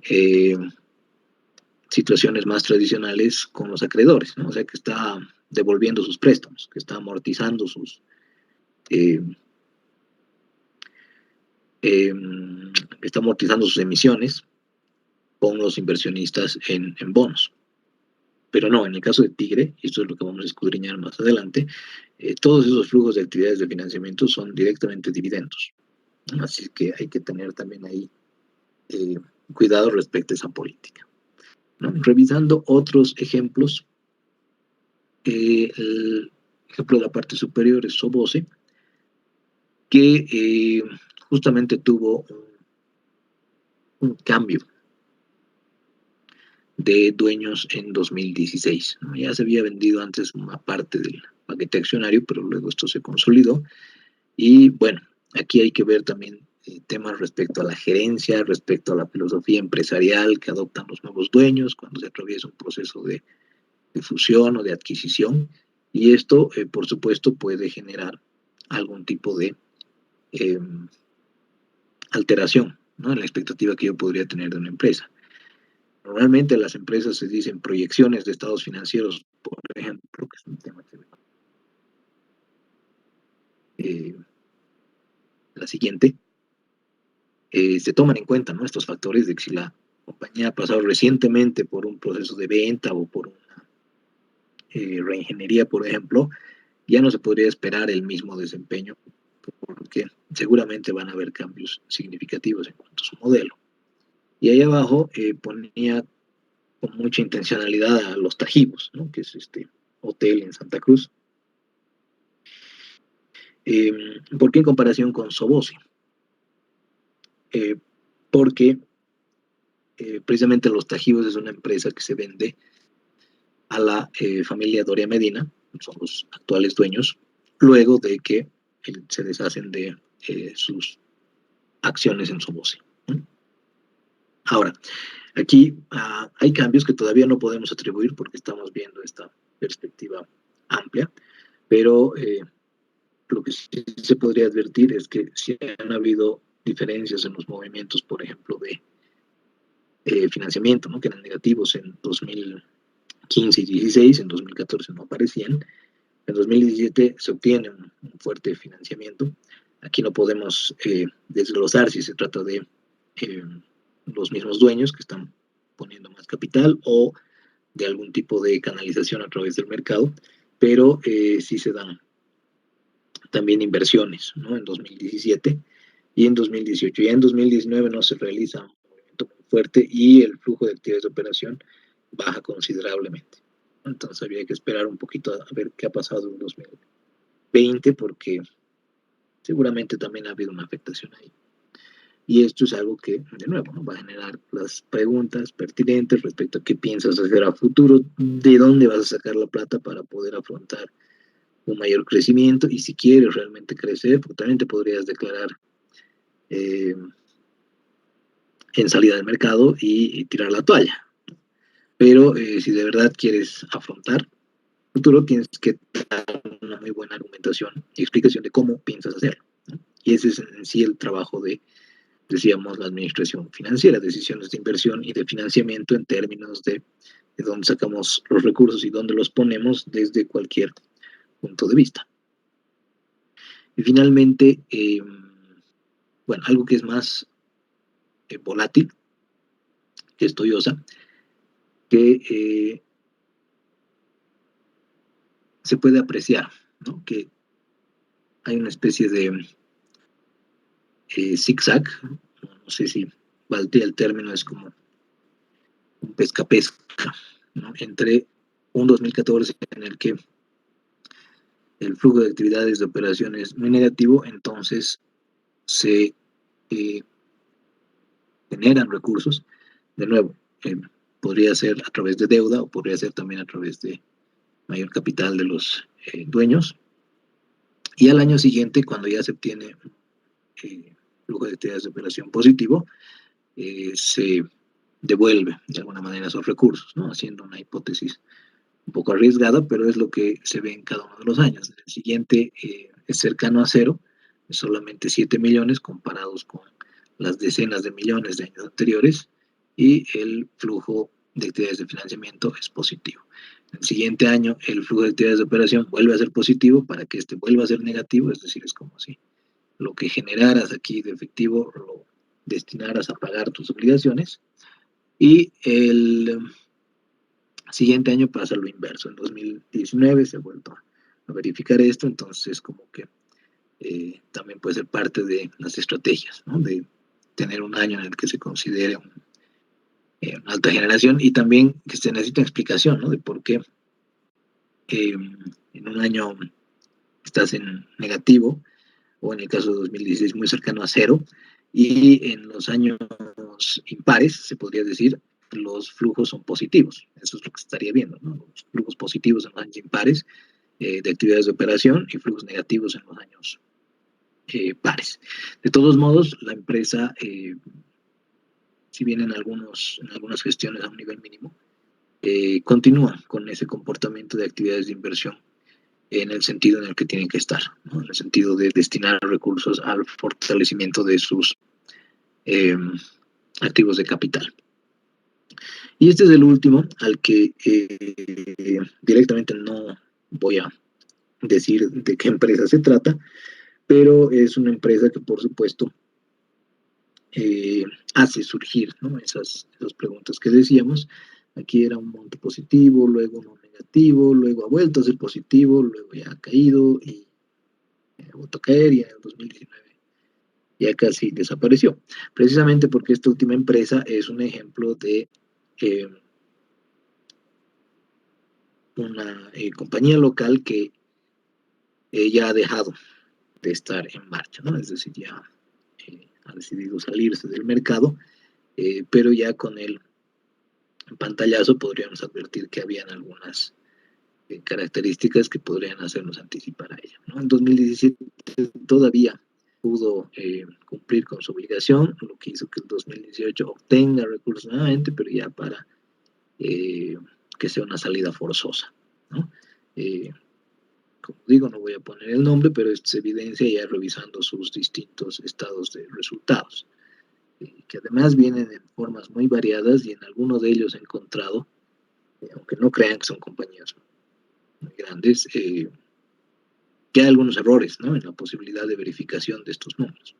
situaciones más tradicionales con los acreedores, ¿no? O sea, que está devolviendo sus préstamos, que está amortizando sus emisiones con los inversionistas en bonos. Pero no, en el caso de Tigre, y esto es lo que vamos a escudriñar más adelante, todos esos flujos de actividades de financiamiento son directamente dividendos, ¿no? Así que hay que tener también ahí cuidado respecto a esa política, ¿no? Revisando otros ejemplos, el ejemplo de la parte superior es Soboce, que justamente tuvo un cambio de dueños en 2016, ¿no? Ya se había vendido antes una parte del paquete accionario, pero luego esto se consolidó. Y bueno, aquí hay que ver también temas respecto a la gerencia, respecto a la filosofía empresarial que adoptan los nuevos dueños cuando se atraviesa un proceso de fusión o de adquisición. Y esto, por supuesto, puede generar algún tipo de alteración, ¿no?, en la expectativa que yo podría tener de una empresa. Normalmente las empresas se dicen proyecciones de estados financieros, por ejemplo, que es un tema que la siguiente, se toman en cuenta, ¿no?, estos factores de que si la compañía ha pasado recientemente por un proceso de venta o por una reingeniería, por ejemplo, ya no se podría esperar el mismo desempeño, porque seguramente van a haber cambios significativos en cuanto a su modelo. Y ahí abajo ponía con mucha intencionalidad a Los Tajivos, ¿no?, que es este hotel en Santa Cruz. ¿Por qué en comparación con Soboce? Porque precisamente Los Tajivos es una empresa que se vende a la familia Doria Medina, son los actuales dueños, luego de que se deshacen de sus acciones en Soboce, ¿no? Ahora, aquí hay cambios que todavía no podemos atribuir porque estamos viendo esta perspectiva amplia, pero lo que sí se podría advertir es que sí han habido diferencias en los movimientos, por ejemplo, de financiamiento, ¿no?, que eran negativos en 2015 y 2016, en 2014 no aparecían, En 2017 se obtiene un fuerte financiamiento. Aquí no podemos desglosar si se trata de los mismos dueños que están poniendo más capital o de algún tipo de canalización a través del mercado, pero sí se dan también inversiones, ¿no? En 2017 y en 2018. Ya en 2019 no se realiza un movimiento muy fuerte y el flujo de actividades de operación baja considerablemente. Entonces había que esperar un poquito a ver qué ha pasado en 2020 porque seguramente también ha habido una afectación ahí. Y esto es algo que, de nuevo, ¿no? Va a generar las preguntas pertinentes respecto a qué piensas hacer a futuro, de dónde vas a sacar la plata para poder afrontar un mayor crecimiento y si quieres realmente crecer, porque también te podrías declarar en salida del mercado y tirar la toalla. Pero si de verdad quieres afrontar el futuro, tienes que dar una muy buena argumentación y explicación de cómo piensas hacerlo, ¿no? Y ese es en sí el trabajo de, decíamos, la administración financiera, decisiones de inversión y de financiamiento en términos de dónde sacamos los recursos y dónde los ponemos desde cualquier punto de vista. Y finalmente, bueno, algo que es más volátil, que es Toyosa, que se puede apreciar, ¿no? Que hay una especie de zigzag, no sé si valdría el término, es como un pesca-pesca, ¿no? Entre un 2014 en el que el flujo de actividades de operaciones es muy negativo, entonces se generan recursos, de nuevo, podría ser a través de deuda o podría ser también a través de mayor capital de los dueños, y al año siguiente, cuando ya se obtiene flujo de actividades de operación positivo, se devuelve de alguna manera esos recursos, ¿no? Haciendo una hipótesis un poco arriesgada, pero es lo que se ve en cada uno de los años. El siguiente es cercano a cero, es solamente 7 millones comparados con las decenas de millones de años anteriores, y el flujo de actividades de financiamiento es positivo. El siguiente año el flujo de actividades de operación vuelve a ser positivo para que este vuelva a ser negativo, es decir, es como si lo que generaras aquí de efectivo lo destinaras a pagar tus obligaciones, y el siguiente año pasa lo inverso. En 2019 se ha vuelto a verificar esto, entonces como que también puede ser parte de las estrategias, ¿no? De tener un año en el que se considere una alta generación, y también que se necesita explicación, ¿no? De por qué en un año estás en negativo, o en el caso de 2016 muy cercano a cero, y en los años impares, se podría decir, los flujos son positivos. Eso es lo que se estaría viendo, ¿no? Los flujos positivos en los años impares de actividades de operación y flujos negativos en los años pares. De todos modos, la empresa, si bien en algunas gestiones a un nivel mínimo, continúa con ese comportamiento de actividades de inversión en el sentido en el que tienen que estar, ¿no? En el sentido de destinar recursos al fortalecimiento de sus activos de capital. Y este es el último, al que directamente no voy a decir de qué empresa se trata, pero es una empresa que por supuesto hace surgir, ¿no? Esas preguntas que decíamos. Aquí era un monto positivo, luego uno negativo, luego ha vuelto a ser positivo, luego ya ha caído y ha vuelto a caer, y en el 2019 ya casi desapareció. Precisamente porque esta última empresa es un ejemplo de una compañía local que ya ha dejado de estar en marcha, ¿no? Es decir, ya ha decidido salirse del mercado, pero ya con el pantallazo podríamos advertir que habían algunas características que podrían hacernos anticipar a ella, ¿no? En 2017 todavía pudo cumplir con su obligación, lo que hizo que el 2018 obtenga recursos nuevamente, pero ya para que sea una salida forzosa, ¿no? Como digo, no voy a poner el nombre, pero esto se evidencia ya revisando sus distintos estados de resultados, que además vienen en formas muy variadas, y en algunos de ellos he encontrado, aunque no crean que son compañías muy grandes, que hay algunos errores, ¿no?, en la posibilidad de verificación de estos números.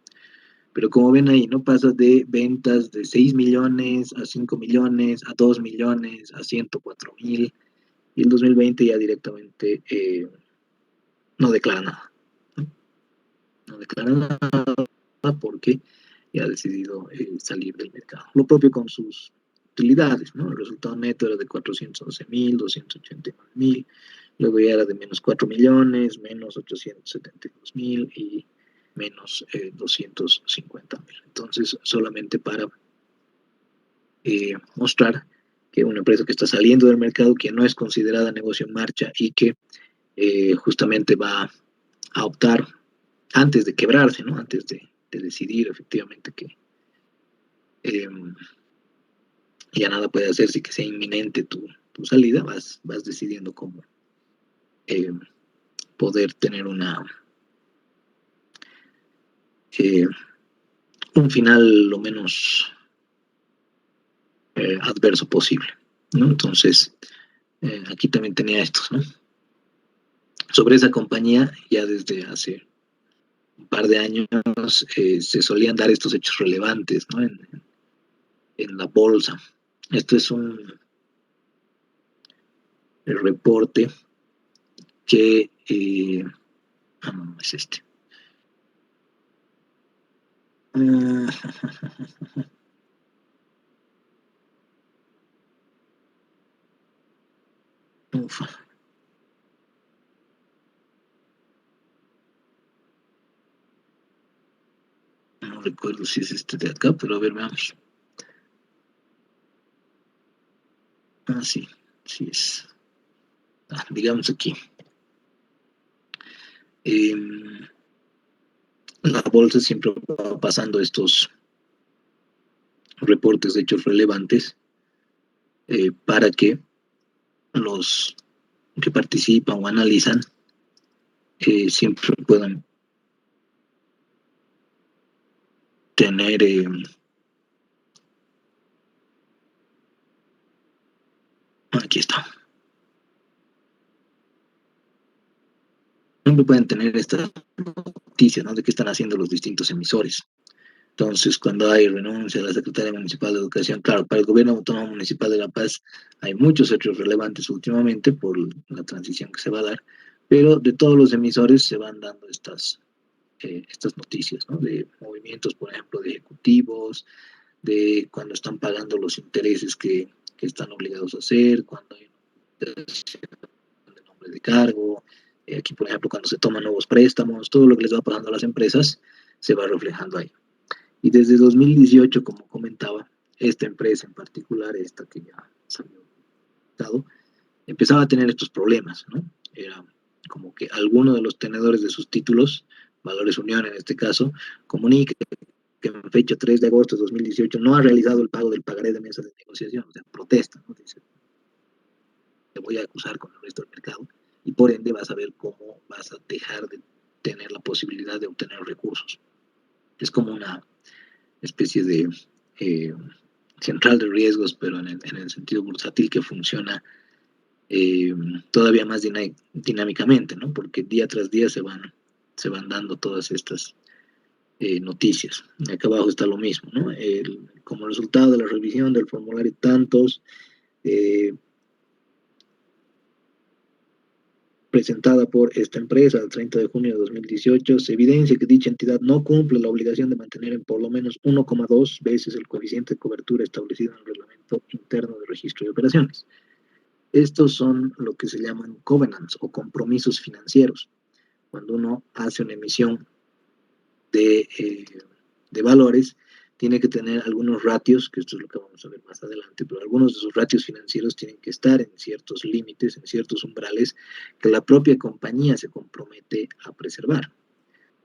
Pero como ven ahí, no pasa de ventas de 6 millones a 5 millones, a 2 millones, a 104,000, y el 2020 ya directamente no declara nada. No declara nada porque ya ha decidido salir del mercado. Lo propio con sus utilidades, ¿no? El resultado neto era de 411,000, 289,000, luego ya era de menos 4 millones, menos 872,000 y menos 250,000. Entonces, solamente para mostrar que una empresa que está saliendo del mercado, que no es considerada negocio en marcha y que justamente va a optar antes de quebrarse, ¿no?, antes de decidir efectivamente que ya nada puede hacerse y que sea inminente tu salida, vas decidiendo cómo poder tener un final lo menos adverso posible, ¿no? Entonces, aquí también tenía estos, ¿no? Sobre esa compañía, ya desde hace un par de años se solían dar estos hechos relevantes, ¿no?, en la bolsa. Este es un reporte que no es este. Ufa. No recuerdo si es este de acá, pero a ver, veamos. Sí, sí es. Digamos aquí. La bolsa siempre va pasando estos reportes de hechos relevantes para que los que participan o analizan siempre puedan tener aquí está. Siempre pueden tener estas noticias, ¿no?, de qué están haciendo los distintos emisores. Entonces, cuando hay renuncia a la Secretaría Municipal de Educación, claro, para el Gobierno Autónomo Municipal de La Paz hay muchos hechos relevantes últimamente por la transición que se va a dar, pero de todos los emisores se van dando estas noticias, ¿no?, de movimientos, por ejemplo, de ejecutivos, de cuando están pagando los intereses que están obligados a hacer, cuando hay de nombre de cargo, aquí, por ejemplo, cuando se toman nuevos préstamos, todo lo que les va pasando a las empresas se va reflejando ahí. Y desde 2018, como comentaba, esta empresa en particular, esta que ya salió, empezaba a tener estos problemas, ¿no? Era como que alguno de los tenedores de sus títulos, Valores Unión en este caso, comunica que en fecha 3 de agosto de 2018 no ha realizado el pago del pagaré de mesa de negociación, o sea, protesta, ¿no? Dice, te voy a acusar con el resto del mercado y por ende vas a ver cómo vas a dejar de tener la posibilidad de obtener recursos. Es como una especie de central de riesgos, pero en el sentido bursátil, que funciona todavía más dinámicamente, ¿no? Porque día tras día se van dando todas estas noticias. Acá abajo está lo mismo, ¿no? Como resultado de la revisión del formulario tantos, presentada por esta empresa el 30 de junio de 2018, se evidencia que dicha entidad no cumple la obligación de mantener en por lo menos 1,2 veces el coeficiente de cobertura establecido en el reglamento interno de registro de operaciones. Estos son lo que se llaman covenants o compromisos financieros. Cuando uno hace una emisión de valores, tiene que tener algunos ratios, que esto es lo que vamos a ver más adelante, pero algunos de esos ratios financieros tienen que estar en ciertos límites, en ciertos umbrales que la propia compañía se compromete a preservar.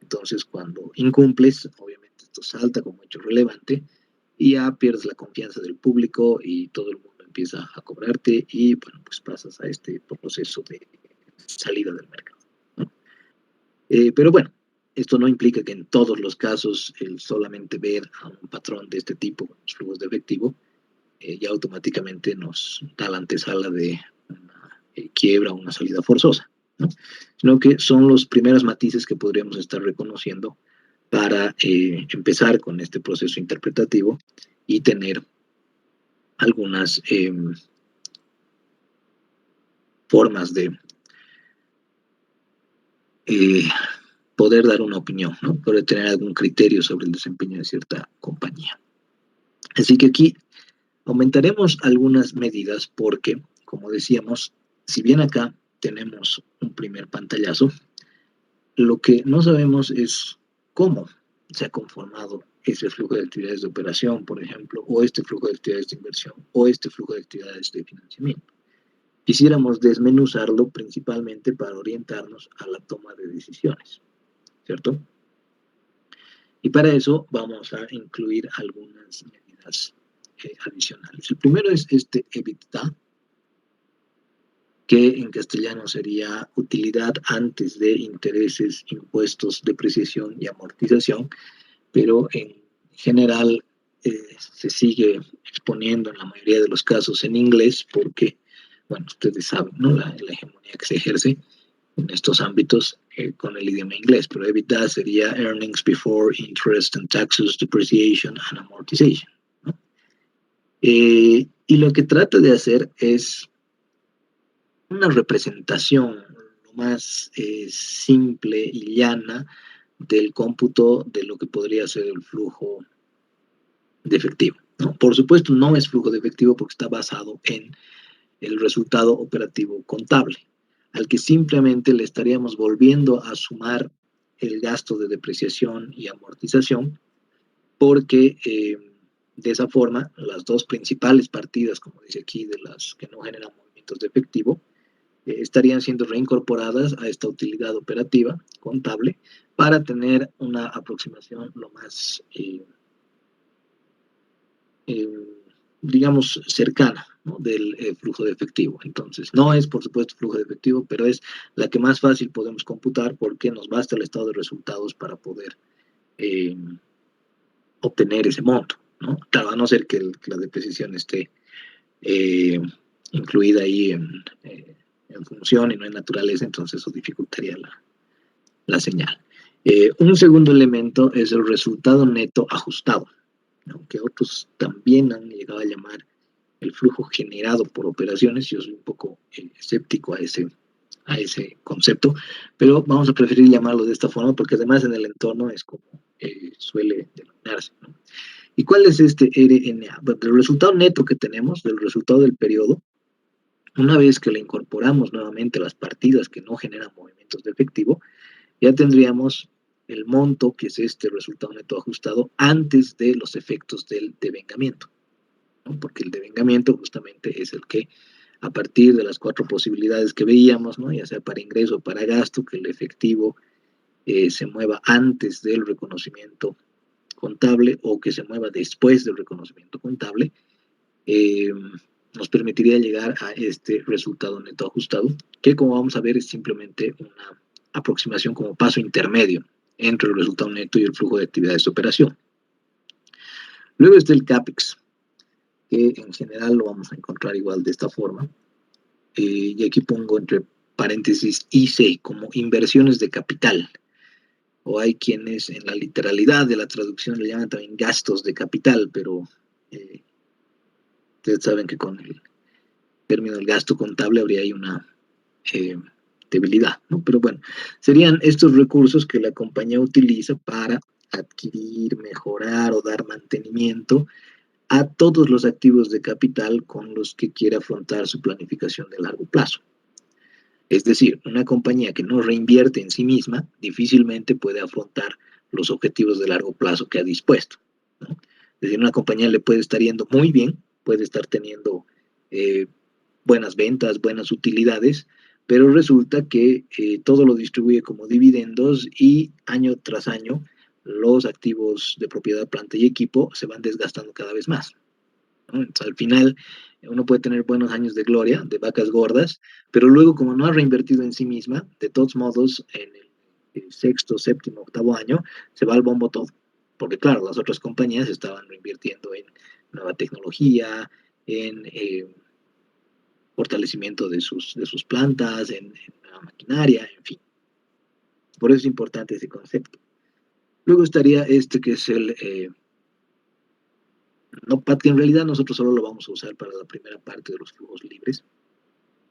Entonces, cuando incumples, obviamente esto salta como hecho relevante y ya pierdes la confianza del público y todo el mundo empieza a cobrarte y, bueno, pues pasas a este proceso de salida del mercado, ¿no? Pero bueno, esto no implica que en todos los casos el solamente ver a un patrón de este tipo con los flujos de efectivo ya automáticamente nos da la antesala de una quiebra o una salida forzosa. ¿no? Sino que son los primeros matices que podríamos estar reconociendo para empezar con este proceso interpretativo y tener algunas formas de poder dar una opinión, ¿no? Poder tener algún criterio sobre el desempeño de cierta compañía. Así que aquí aumentaremos algunas medidas porque, como decíamos, si bien acá tenemos un primer pantallazo, lo que no sabemos es cómo se ha conformado ese flujo de actividades de operación, por ejemplo, o este flujo de actividades de inversión, o este flujo de actividades de financiamiento. Quisiéramos desmenuzarlo principalmente para orientarnos a la toma de decisiones, ¿cierto? Y para eso vamos a incluir algunas medidas adicionales. El primero es este EBITDA, que en castellano sería utilidad antes de intereses, impuestos, depreciación y amortización, pero en general se sigue exponiendo en la mayoría de los casos en inglés porque, bueno, ustedes saben, ¿no? La hegemonía que se ejerce en estos ámbitos con el idioma inglés, pero EBITDA sería Earnings Before Interest and Taxes, Depreciation and Amortization, ¿no? Y lo que trata de hacer es una representación lo más simple y llana del cómputo de lo que podría ser el flujo de efectivo, ¿no? Por supuesto, no es flujo de efectivo porque está basado en el resultado operativo contable, al que simplemente le estaríamos volviendo a sumar el gasto de depreciación y amortización, porque de esa forma las dos principales partidas, como dice aquí, de las que no generan movimientos de efectivo, estarían siendo reincorporadas a esta utilidad operativa contable para tener una aproximación lo más digamos, cercana, ¿no? Del flujo de efectivo. Entonces, no es, por supuesto, flujo de efectivo, pero es la que más fácil podemos computar porque nos basta el estado de resultados para poder obtener ese monto, ¿no? Claro, a no ser que la depreciación esté incluida ahí en función y no en naturaleza, entonces eso dificultaría la señal. Un segundo elemento es el resultado neto ajustado, ¿no? Que otros también han llegado a llamar el flujo generado por operaciones. Yo soy un poco escéptico a ese concepto, pero vamos a preferir llamarlo de esta forma porque además en el entorno es como suele denominarse, ¿no? ¿Y cuál es este RNA? Bueno, el resultado neto que tenemos del resultado del periodo, una vez que le incorporamos nuevamente las partidas que no generan movimientos de efectivo, ya tendríamos el monto, que es este resultado neto ajustado, antes de los efectos del devengamiento, ¿no? Porque el devengamiento justamente es el que, a partir de las 4 posibilidades que veíamos, ¿no? Ya sea para ingreso o para gasto, que el efectivo se mueva antes del reconocimiento contable o que se mueva después del reconocimiento contable, nos permitiría llegar a este resultado neto ajustado, que como vamos a ver es simplemente una aproximación como paso intermedio entre el resultado neto y el flujo de actividades de operación. Luego está el CAPEX, que en general lo vamos a encontrar igual de esta forma, y aquí pongo entre paréntesis IC, como inversiones de capital, o hay quienes en la literalidad de la traducción le llaman también gastos de capital, pero ustedes saben que con el término del gasto contable habría ahí una debilidad, ¿no? Pero bueno, serían estos recursos que la compañía utiliza para adquirir, mejorar o dar mantenimiento a todos los activos de capital con los que quiere afrontar su planificación de largo plazo. Es decir, una compañía que no reinvierte en sí misma difícilmente puede afrontar los objetivos de largo plazo que ha dispuesto, ¿no? Es decir, una compañía le puede estar yendo muy bien, puede estar teniendo buenas ventas, buenas utilidades, pero resulta que todo lo distribuye como dividendos y año tras año los activos de propiedad, planta y equipo se van desgastando cada vez más, ¿no? Entonces, al final uno puede tener buenos años de gloria, de vacas gordas, pero luego como no ha reinvertido en sí misma, de todos modos en el sexto, séptimo, octavo año se va al bombo todo, porque claro, las otras compañías estaban reinvirtiendo en nueva tecnología, en fortalecimiento de sus plantas, en la maquinaria, en fin. Por eso es importante ese concepto. Luego estaría este que es el NOPAT, que en realidad nosotros solo lo vamos a usar para la primera parte de los flujos libres,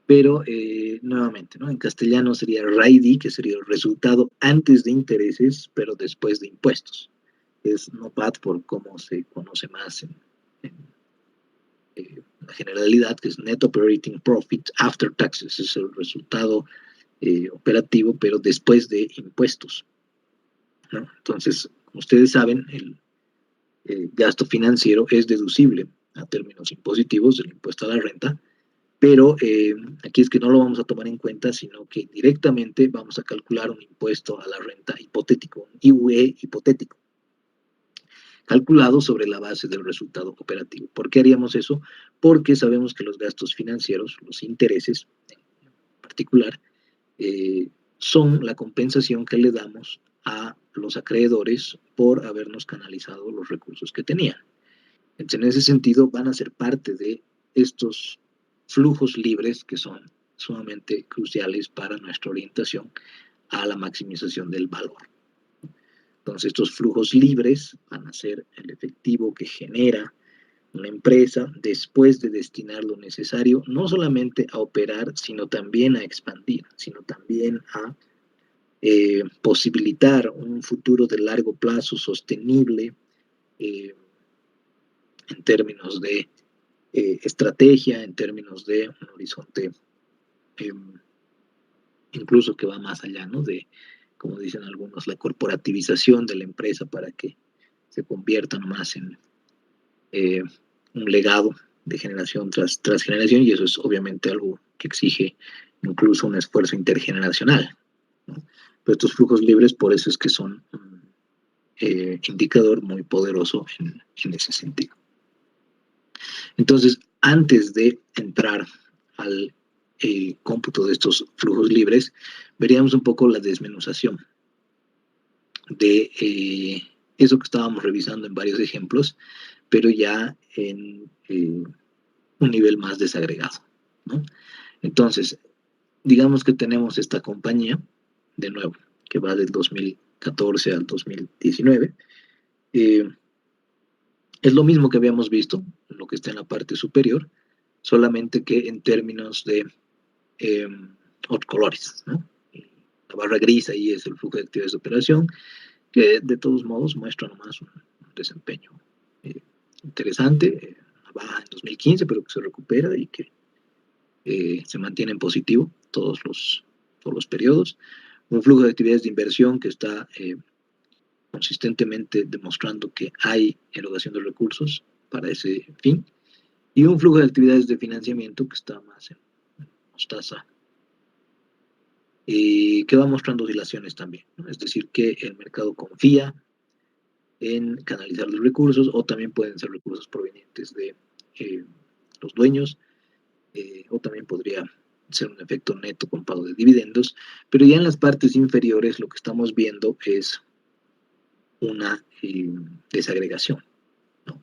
pero nuevamente, ¿no? En castellano sería RAIDI, que sería el resultado antes de intereses, pero después de impuestos. Es NOPAT por cómo se conoce más en la generalidad, que es Net Operating Profit After Taxes, es el resultado operativo, pero después de impuestos, ¿no? Entonces, como ustedes saben, el gasto financiero es deducible a términos impositivos del impuesto a la renta, pero aquí es que no lo vamos a tomar en cuenta, sino que directamente vamos a calcular un impuesto a la renta hipotético, un IUE hipotético, calculado sobre la base del resultado operativo. ¿Por qué haríamos eso? Porque sabemos que los gastos financieros, los intereses en particular, son la compensación que le damos a los acreedores por habernos canalizado los recursos que tenían. Entonces, en ese sentido, van a ser parte de estos flujos libres que son sumamente cruciales para nuestra orientación a la maximización del valor. Entonces, estos flujos libres van a ser el efectivo que genera una empresa después de destinar lo necesario no solamente a operar, sino también a expandir, sino también a posibilitar un futuro de largo plazo sostenible en términos de estrategia, en términos de un horizonte incluso que va más allá, ¿no? De, como dicen algunos, la corporativización de la empresa para que se convierta nomás en un legado de generación tras generación, y eso es obviamente algo que exige incluso un esfuerzo intergeneracional, ¿no? Pero estos flujos libres, por eso es que son un indicador muy poderoso en ese sentido. Entonces, antes de entrar al cómputo de estos flujos libres, veríamos un poco la desmenuzación de eso que estábamos revisando en varios ejemplos, pero ya en un nivel más desagregado, ¿no? Entonces, digamos que tenemos esta compañía, de nuevo, que va del 2014 al 2019, es lo mismo que habíamos visto, lo que está en la parte superior, solamente que en términos de otros colores, ¿no? La barra gris ahí es el flujo de actividades de operación, que de todos modos muestra nomás un desempeño interesante, baja en 2015, pero que se recupera y que se mantiene en positivo todos los periodos. Un flujo de actividades de inversión que está consistentemente demostrando que hay erogación de recursos para ese fin, y un flujo de actividades de financiamiento que está más en mostaza, que va mostrando oscilaciones también, ¿no? Es decir, que el mercado confía en canalizar los recursos, o también pueden ser recursos provenientes de los dueños, o también podría ser un efecto neto con pago de dividendos, pero ya en las partes inferiores lo que estamos viendo es una desagregación, ¿no?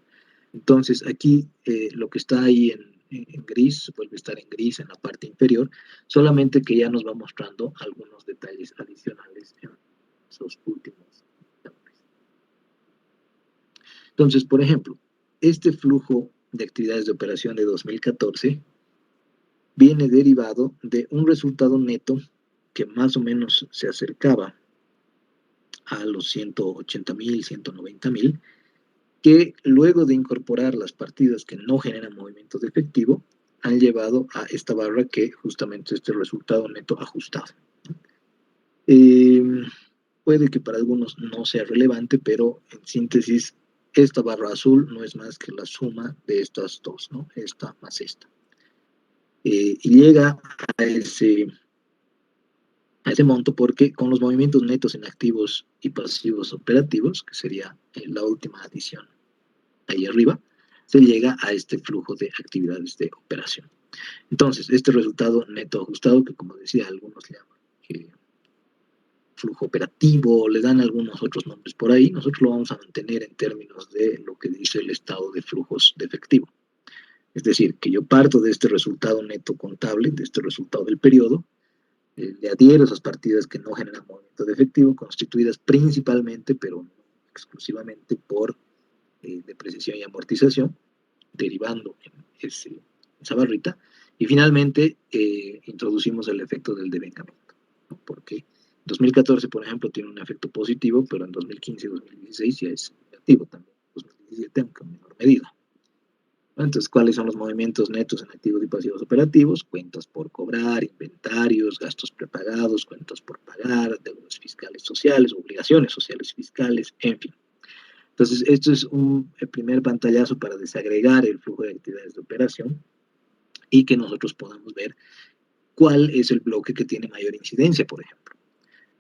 Entonces aquí lo que está ahí en gris vuelve a estar en gris en la parte inferior, solamente que ya nos va mostrando algunos detalles adicionales en esos últimos. Entonces, por ejemplo, este flujo de actividades de operación de 2014 viene derivado de un resultado neto que más o menos se acercaba a los 180,000, 190,000, que luego de incorporar las partidas que no generan movimientos de efectivo, han llevado a esta barra que justamente es este resultado neto ajustado. Puede que para algunos no sea relevante, pero en síntesis, esta barra azul no es más que la suma de estas dos, ¿no? Esta más esta. Y llega a ese monto porque con los movimientos netos en activos y pasivos operativos, que sería la última adición ahí arriba, se llega a este flujo de actividades de operación. Entonces, este resultado neto ajustado, que como decía, algunos le llaman flujo operativo, le dan algunos otros nombres por ahí, nosotros lo vamos a mantener en términos de lo que dice el estado de flujos de efectivo. Es decir, que yo parto de este resultado neto contable, de este resultado del periodo, le adhiero esas partidas que no generan movimiento de efectivo, constituidas principalmente, pero no exclusivamente, por depreciación y amortización, derivando en esa barrita, y finalmente introducimos el efecto del devengamiento, ¿no? Porque 2014, por ejemplo, tiene un efecto positivo, pero en 2015 y 2016 ya es negativo también, 2017 aunque en menor medida. Entonces, ¿cuáles son los movimientos netos en activos y pasivos operativos? Cuentas por cobrar, inventarios, gastos prepagados, cuentas por pagar, deudas fiscales sociales, obligaciones sociales fiscales, en fin. Entonces, esto es el primer pantallazo para desagregar el flujo de actividades de operación y que nosotros podamos ver cuál es el bloque que tiene mayor incidencia, por ejemplo.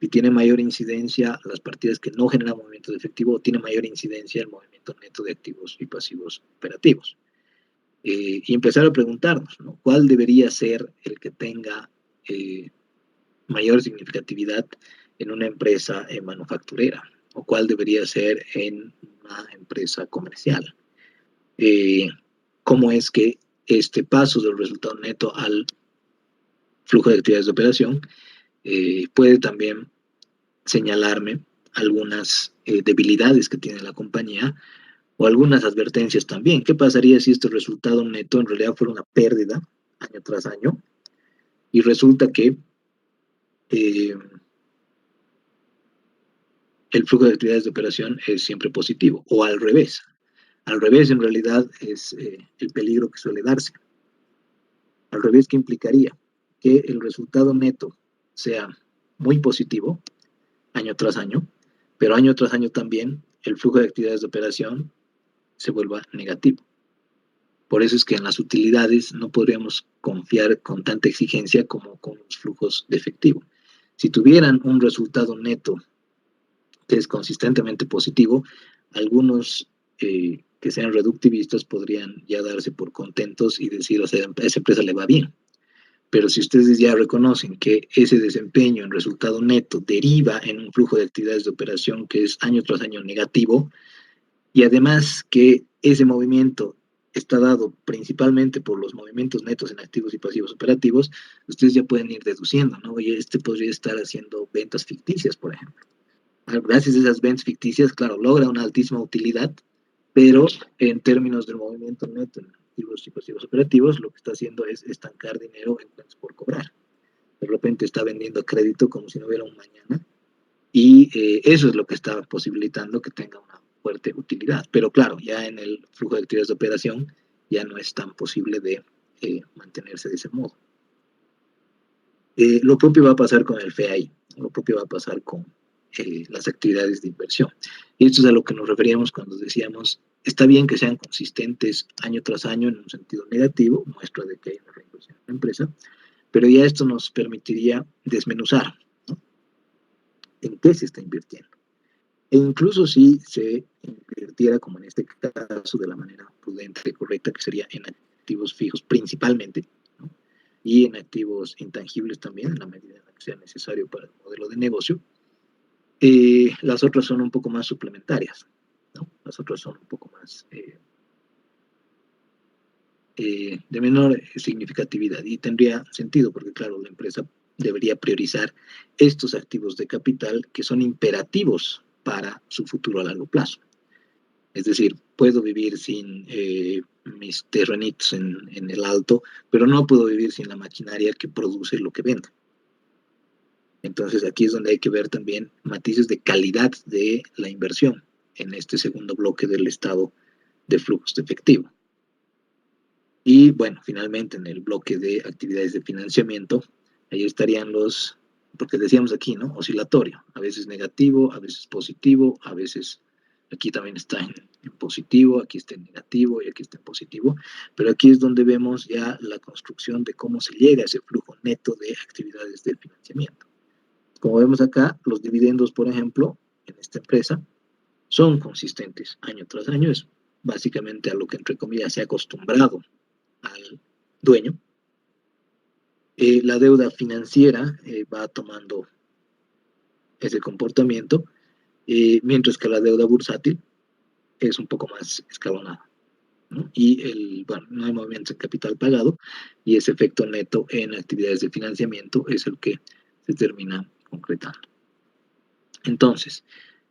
Y tiene mayor incidencia las partidas que no generan movimiento de efectivo, o tiene mayor incidencia el movimiento neto de activos y pasivos operativos. Y empezar a preguntarnos, ¿no? ¿Cuál debería ser el que tenga mayor significatividad en una empresa manufacturera? ¿O cuál debería ser en una empresa comercial? ¿Cómo es que este paso del resultado neto al flujo de actividades de operación puede también señalarme algunas debilidades que tiene la compañía, o algunas advertencias también? ¿Qué pasaría si este resultado neto en realidad fuera una pérdida año tras año y resulta que el flujo de actividades de operación es siempre positivo? O al revés. Al revés, en realidad, es el peligro que suele darse. Al revés, ¿qué implicaría? Que el resultado neto sea muy positivo año tras año, pero año tras año también el flujo de actividades de operación se vuelva negativo. Por eso es que en las utilidades no podríamos confiar con tanta exigencia como con los flujos de efectivo. Si tuvieran un resultado neto que es consistentemente positivo, algunos que sean reductivistas podrían ya darse por contentos y decir, o sea, a esa empresa le va bien. Pero si ustedes ya reconocen que ese desempeño en resultado neto deriva en un flujo de actividades de operación que es año tras año negativo, y además que ese movimiento está dado principalmente por los movimientos netos en activos y pasivos operativos, ustedes ya pueden ir deduciendo, ¿no? Oye, podría estar haciendo ventas ficticias, por ejemplo. Gracias a esas ventas ficticias, claro, logra una altísima utilidad, pero en términos del movimiento neto en activos y pasivos operativos, lo que está haciendo es estancar dinero en cuentas por cobrar. De repente está vendiendo crédito como si no hubiera un mañana, y eso es lo que está posibilitando que tenga una fuerte utilidad. Pero claro, ya en el flujo de actividades de operación ya no es tan posible de mantenerse de ese modo. Lo propio va a pasar con el FEAI, lo propio va a pasar con las actividades de inversión. Y esto es a lo que nos referíamos cuando decíamos, está bien que sean consistentes año tras año en un sentido negativo, muestra de que hay una reinversión en la empresa, pero ya esto nos permitiría desmenuzar, ¿no? ¿En qué se está invirtiendo? E incluso si se invirtiera, como en este caso, de la manera prudente y correcta, que sería en activos fijos principalmente, ¿no? Y en activos intangibles también, en la medida en la que sea necesario para el modelo de negocio, las otras son un poco más suplementarias, ¿no? Las otras son un poco más de menor significatividad, y tendría sentido porque, claro, la empresa debería priorizar estos activos de capital que son imperativos para su futuro a largo plazo. Es decir, puedo vivir sin mis terrenitos en el alto, pero no puedo vivir sin la maquinaria que produce lo que vendo. Entonces aquí es donde hay que ver también matices de calidad de la inversión en este segundo bloque del estado de flujos de efectivo. Y bueno, finalmente en el bloque de actividades de financiamiento, ahí estarían los, porque decíamos aquí, ¿no? Oscilatorio, a veces negativo, a veces positivo, a veces aquí también está en positivo, aquí está en negativo y aquí está en positivo, pero aquí es donde vemos ya la construcción de cómo se llega a ese flujo neto de actividades de financiamiento. Como vemos acá, los dividendos, por ejemplo, en esta empresa, son consistentes año tras año, es básicamente a lo que, entre comillas, se ha acostumbrado al dueño. La deuda financiera va tomando ese comportamiento, mientras que la deuda bursátil es un poco más escalonada. ¿no? Y no hay movimientos en capital pagado, y ese efecto neto en actividades de financiamiento es el que se termina concretando. Entonces,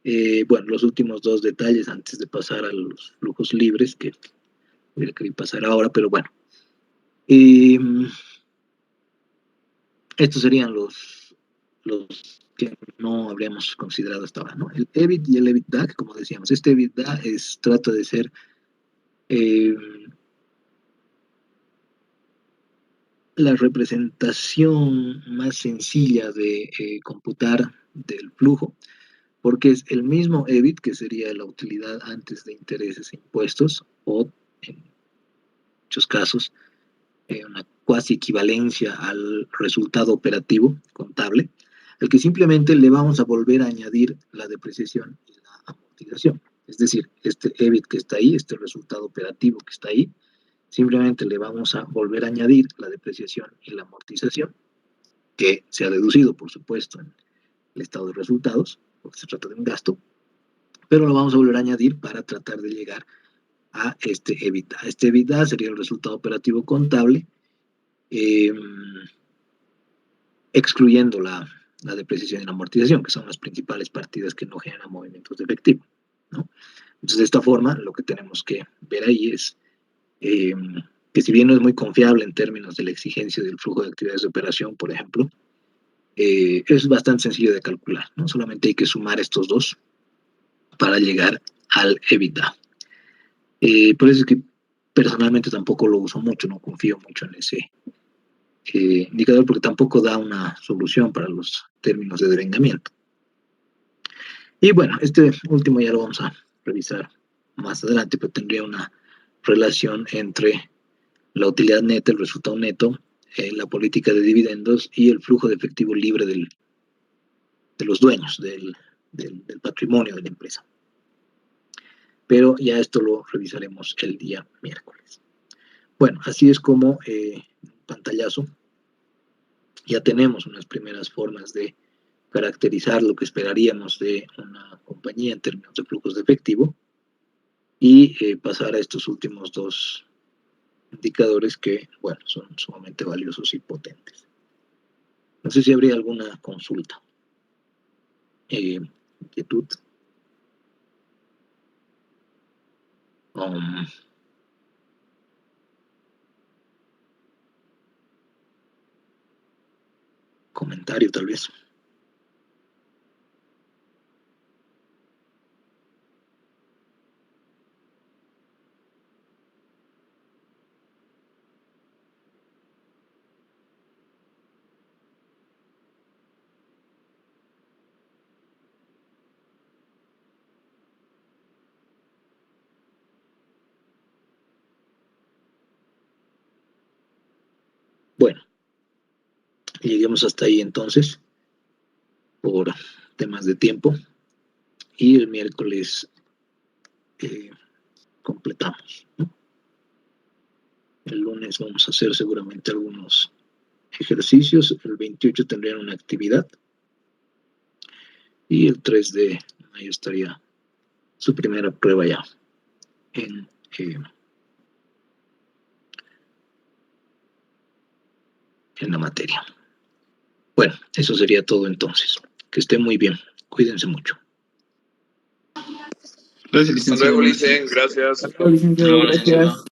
los últimos dos detalles antes de pasar a los flujos libres, que hubiera querido pasar ahora, pero bueno. Estos serían los que no habríamos considerado hasta ahora, ¿no? El EBIT y el EBITDA, que como decíamos, este EBITDA trata de ser la representación más sencilla de computar del flujo, porque es el mismo EBIT, que sería la utilidad antes de intereses e impuestos, o en muchos casos una cuasi equivalencia al resultado operativo contable, al que simplemente le vamos a volver a añadir la depreciación y la amortización. Es decir, este EBIT que está ahí, este resultado operativo que está ahí, simplemente le vamos a volver a añadir la depreciación y la amortización, que se ha deducido, por supuesto, en el estado de resultados, porque se trata de un gasto, pero lo vamos a volver a añadir para tratar de llegar a este EBITDA. Este EBITDA sería el resultado operativo contable, excluyendo la depreciación y la amortización, que son las principales partidas que no generan movimientos de efectivo, ¿no? Entonces, de esta forma, lo que tenemos que ver ahí es que si bien no es muy confiable en términos de la exigencia del flujo de actividades de operación, por ejemplo, es bastante sencillo de calcular, ¿no? Solamente hay que sumar estos dos para llegar al EBITDA. Por eso es que personalmente tampoco lo uso mucho, no confío mucho en ese indicador, porque tampoco da una solución para los términos de devengamiento. Y bueno, este último ya lo vamos a revisar más adelante, pero tendría una relación entre la utilidad neta, el resultado neto, la política de dividendos y el flujo de efectivo libre de los dueños del patrimonio de la empresa. Pero ya esto lo revisaremos el día miércoles. Bueno, así es como pantallazo ya tenemos unas primeras formas de caracterizar lo que esperaríamos de una compañía en términos de flujos de efectivo y pasar a estos últimos dos indicadores que, bueno, son sumamente valiosos y potentes. No sé si habría alguna consulta, inquietud. Comentario tal vez. Bueno, lleguemos hasta ahí entonces, por temas de tiempo, y el miércoles completamos, ¿no? El lunes vamos a hacer seguramente algunos ejercicios, el 28 tendrían una actividad, y el 3 de mayo estaría su primera prueba ya en la materia. Bueno, eso sería todo entonces. Que estén muy bien. Cuídense mucho.
Gracias, licenciado.
Hasta luego, Licen. Gracias.
Hasta luego, licenciado. Gracias.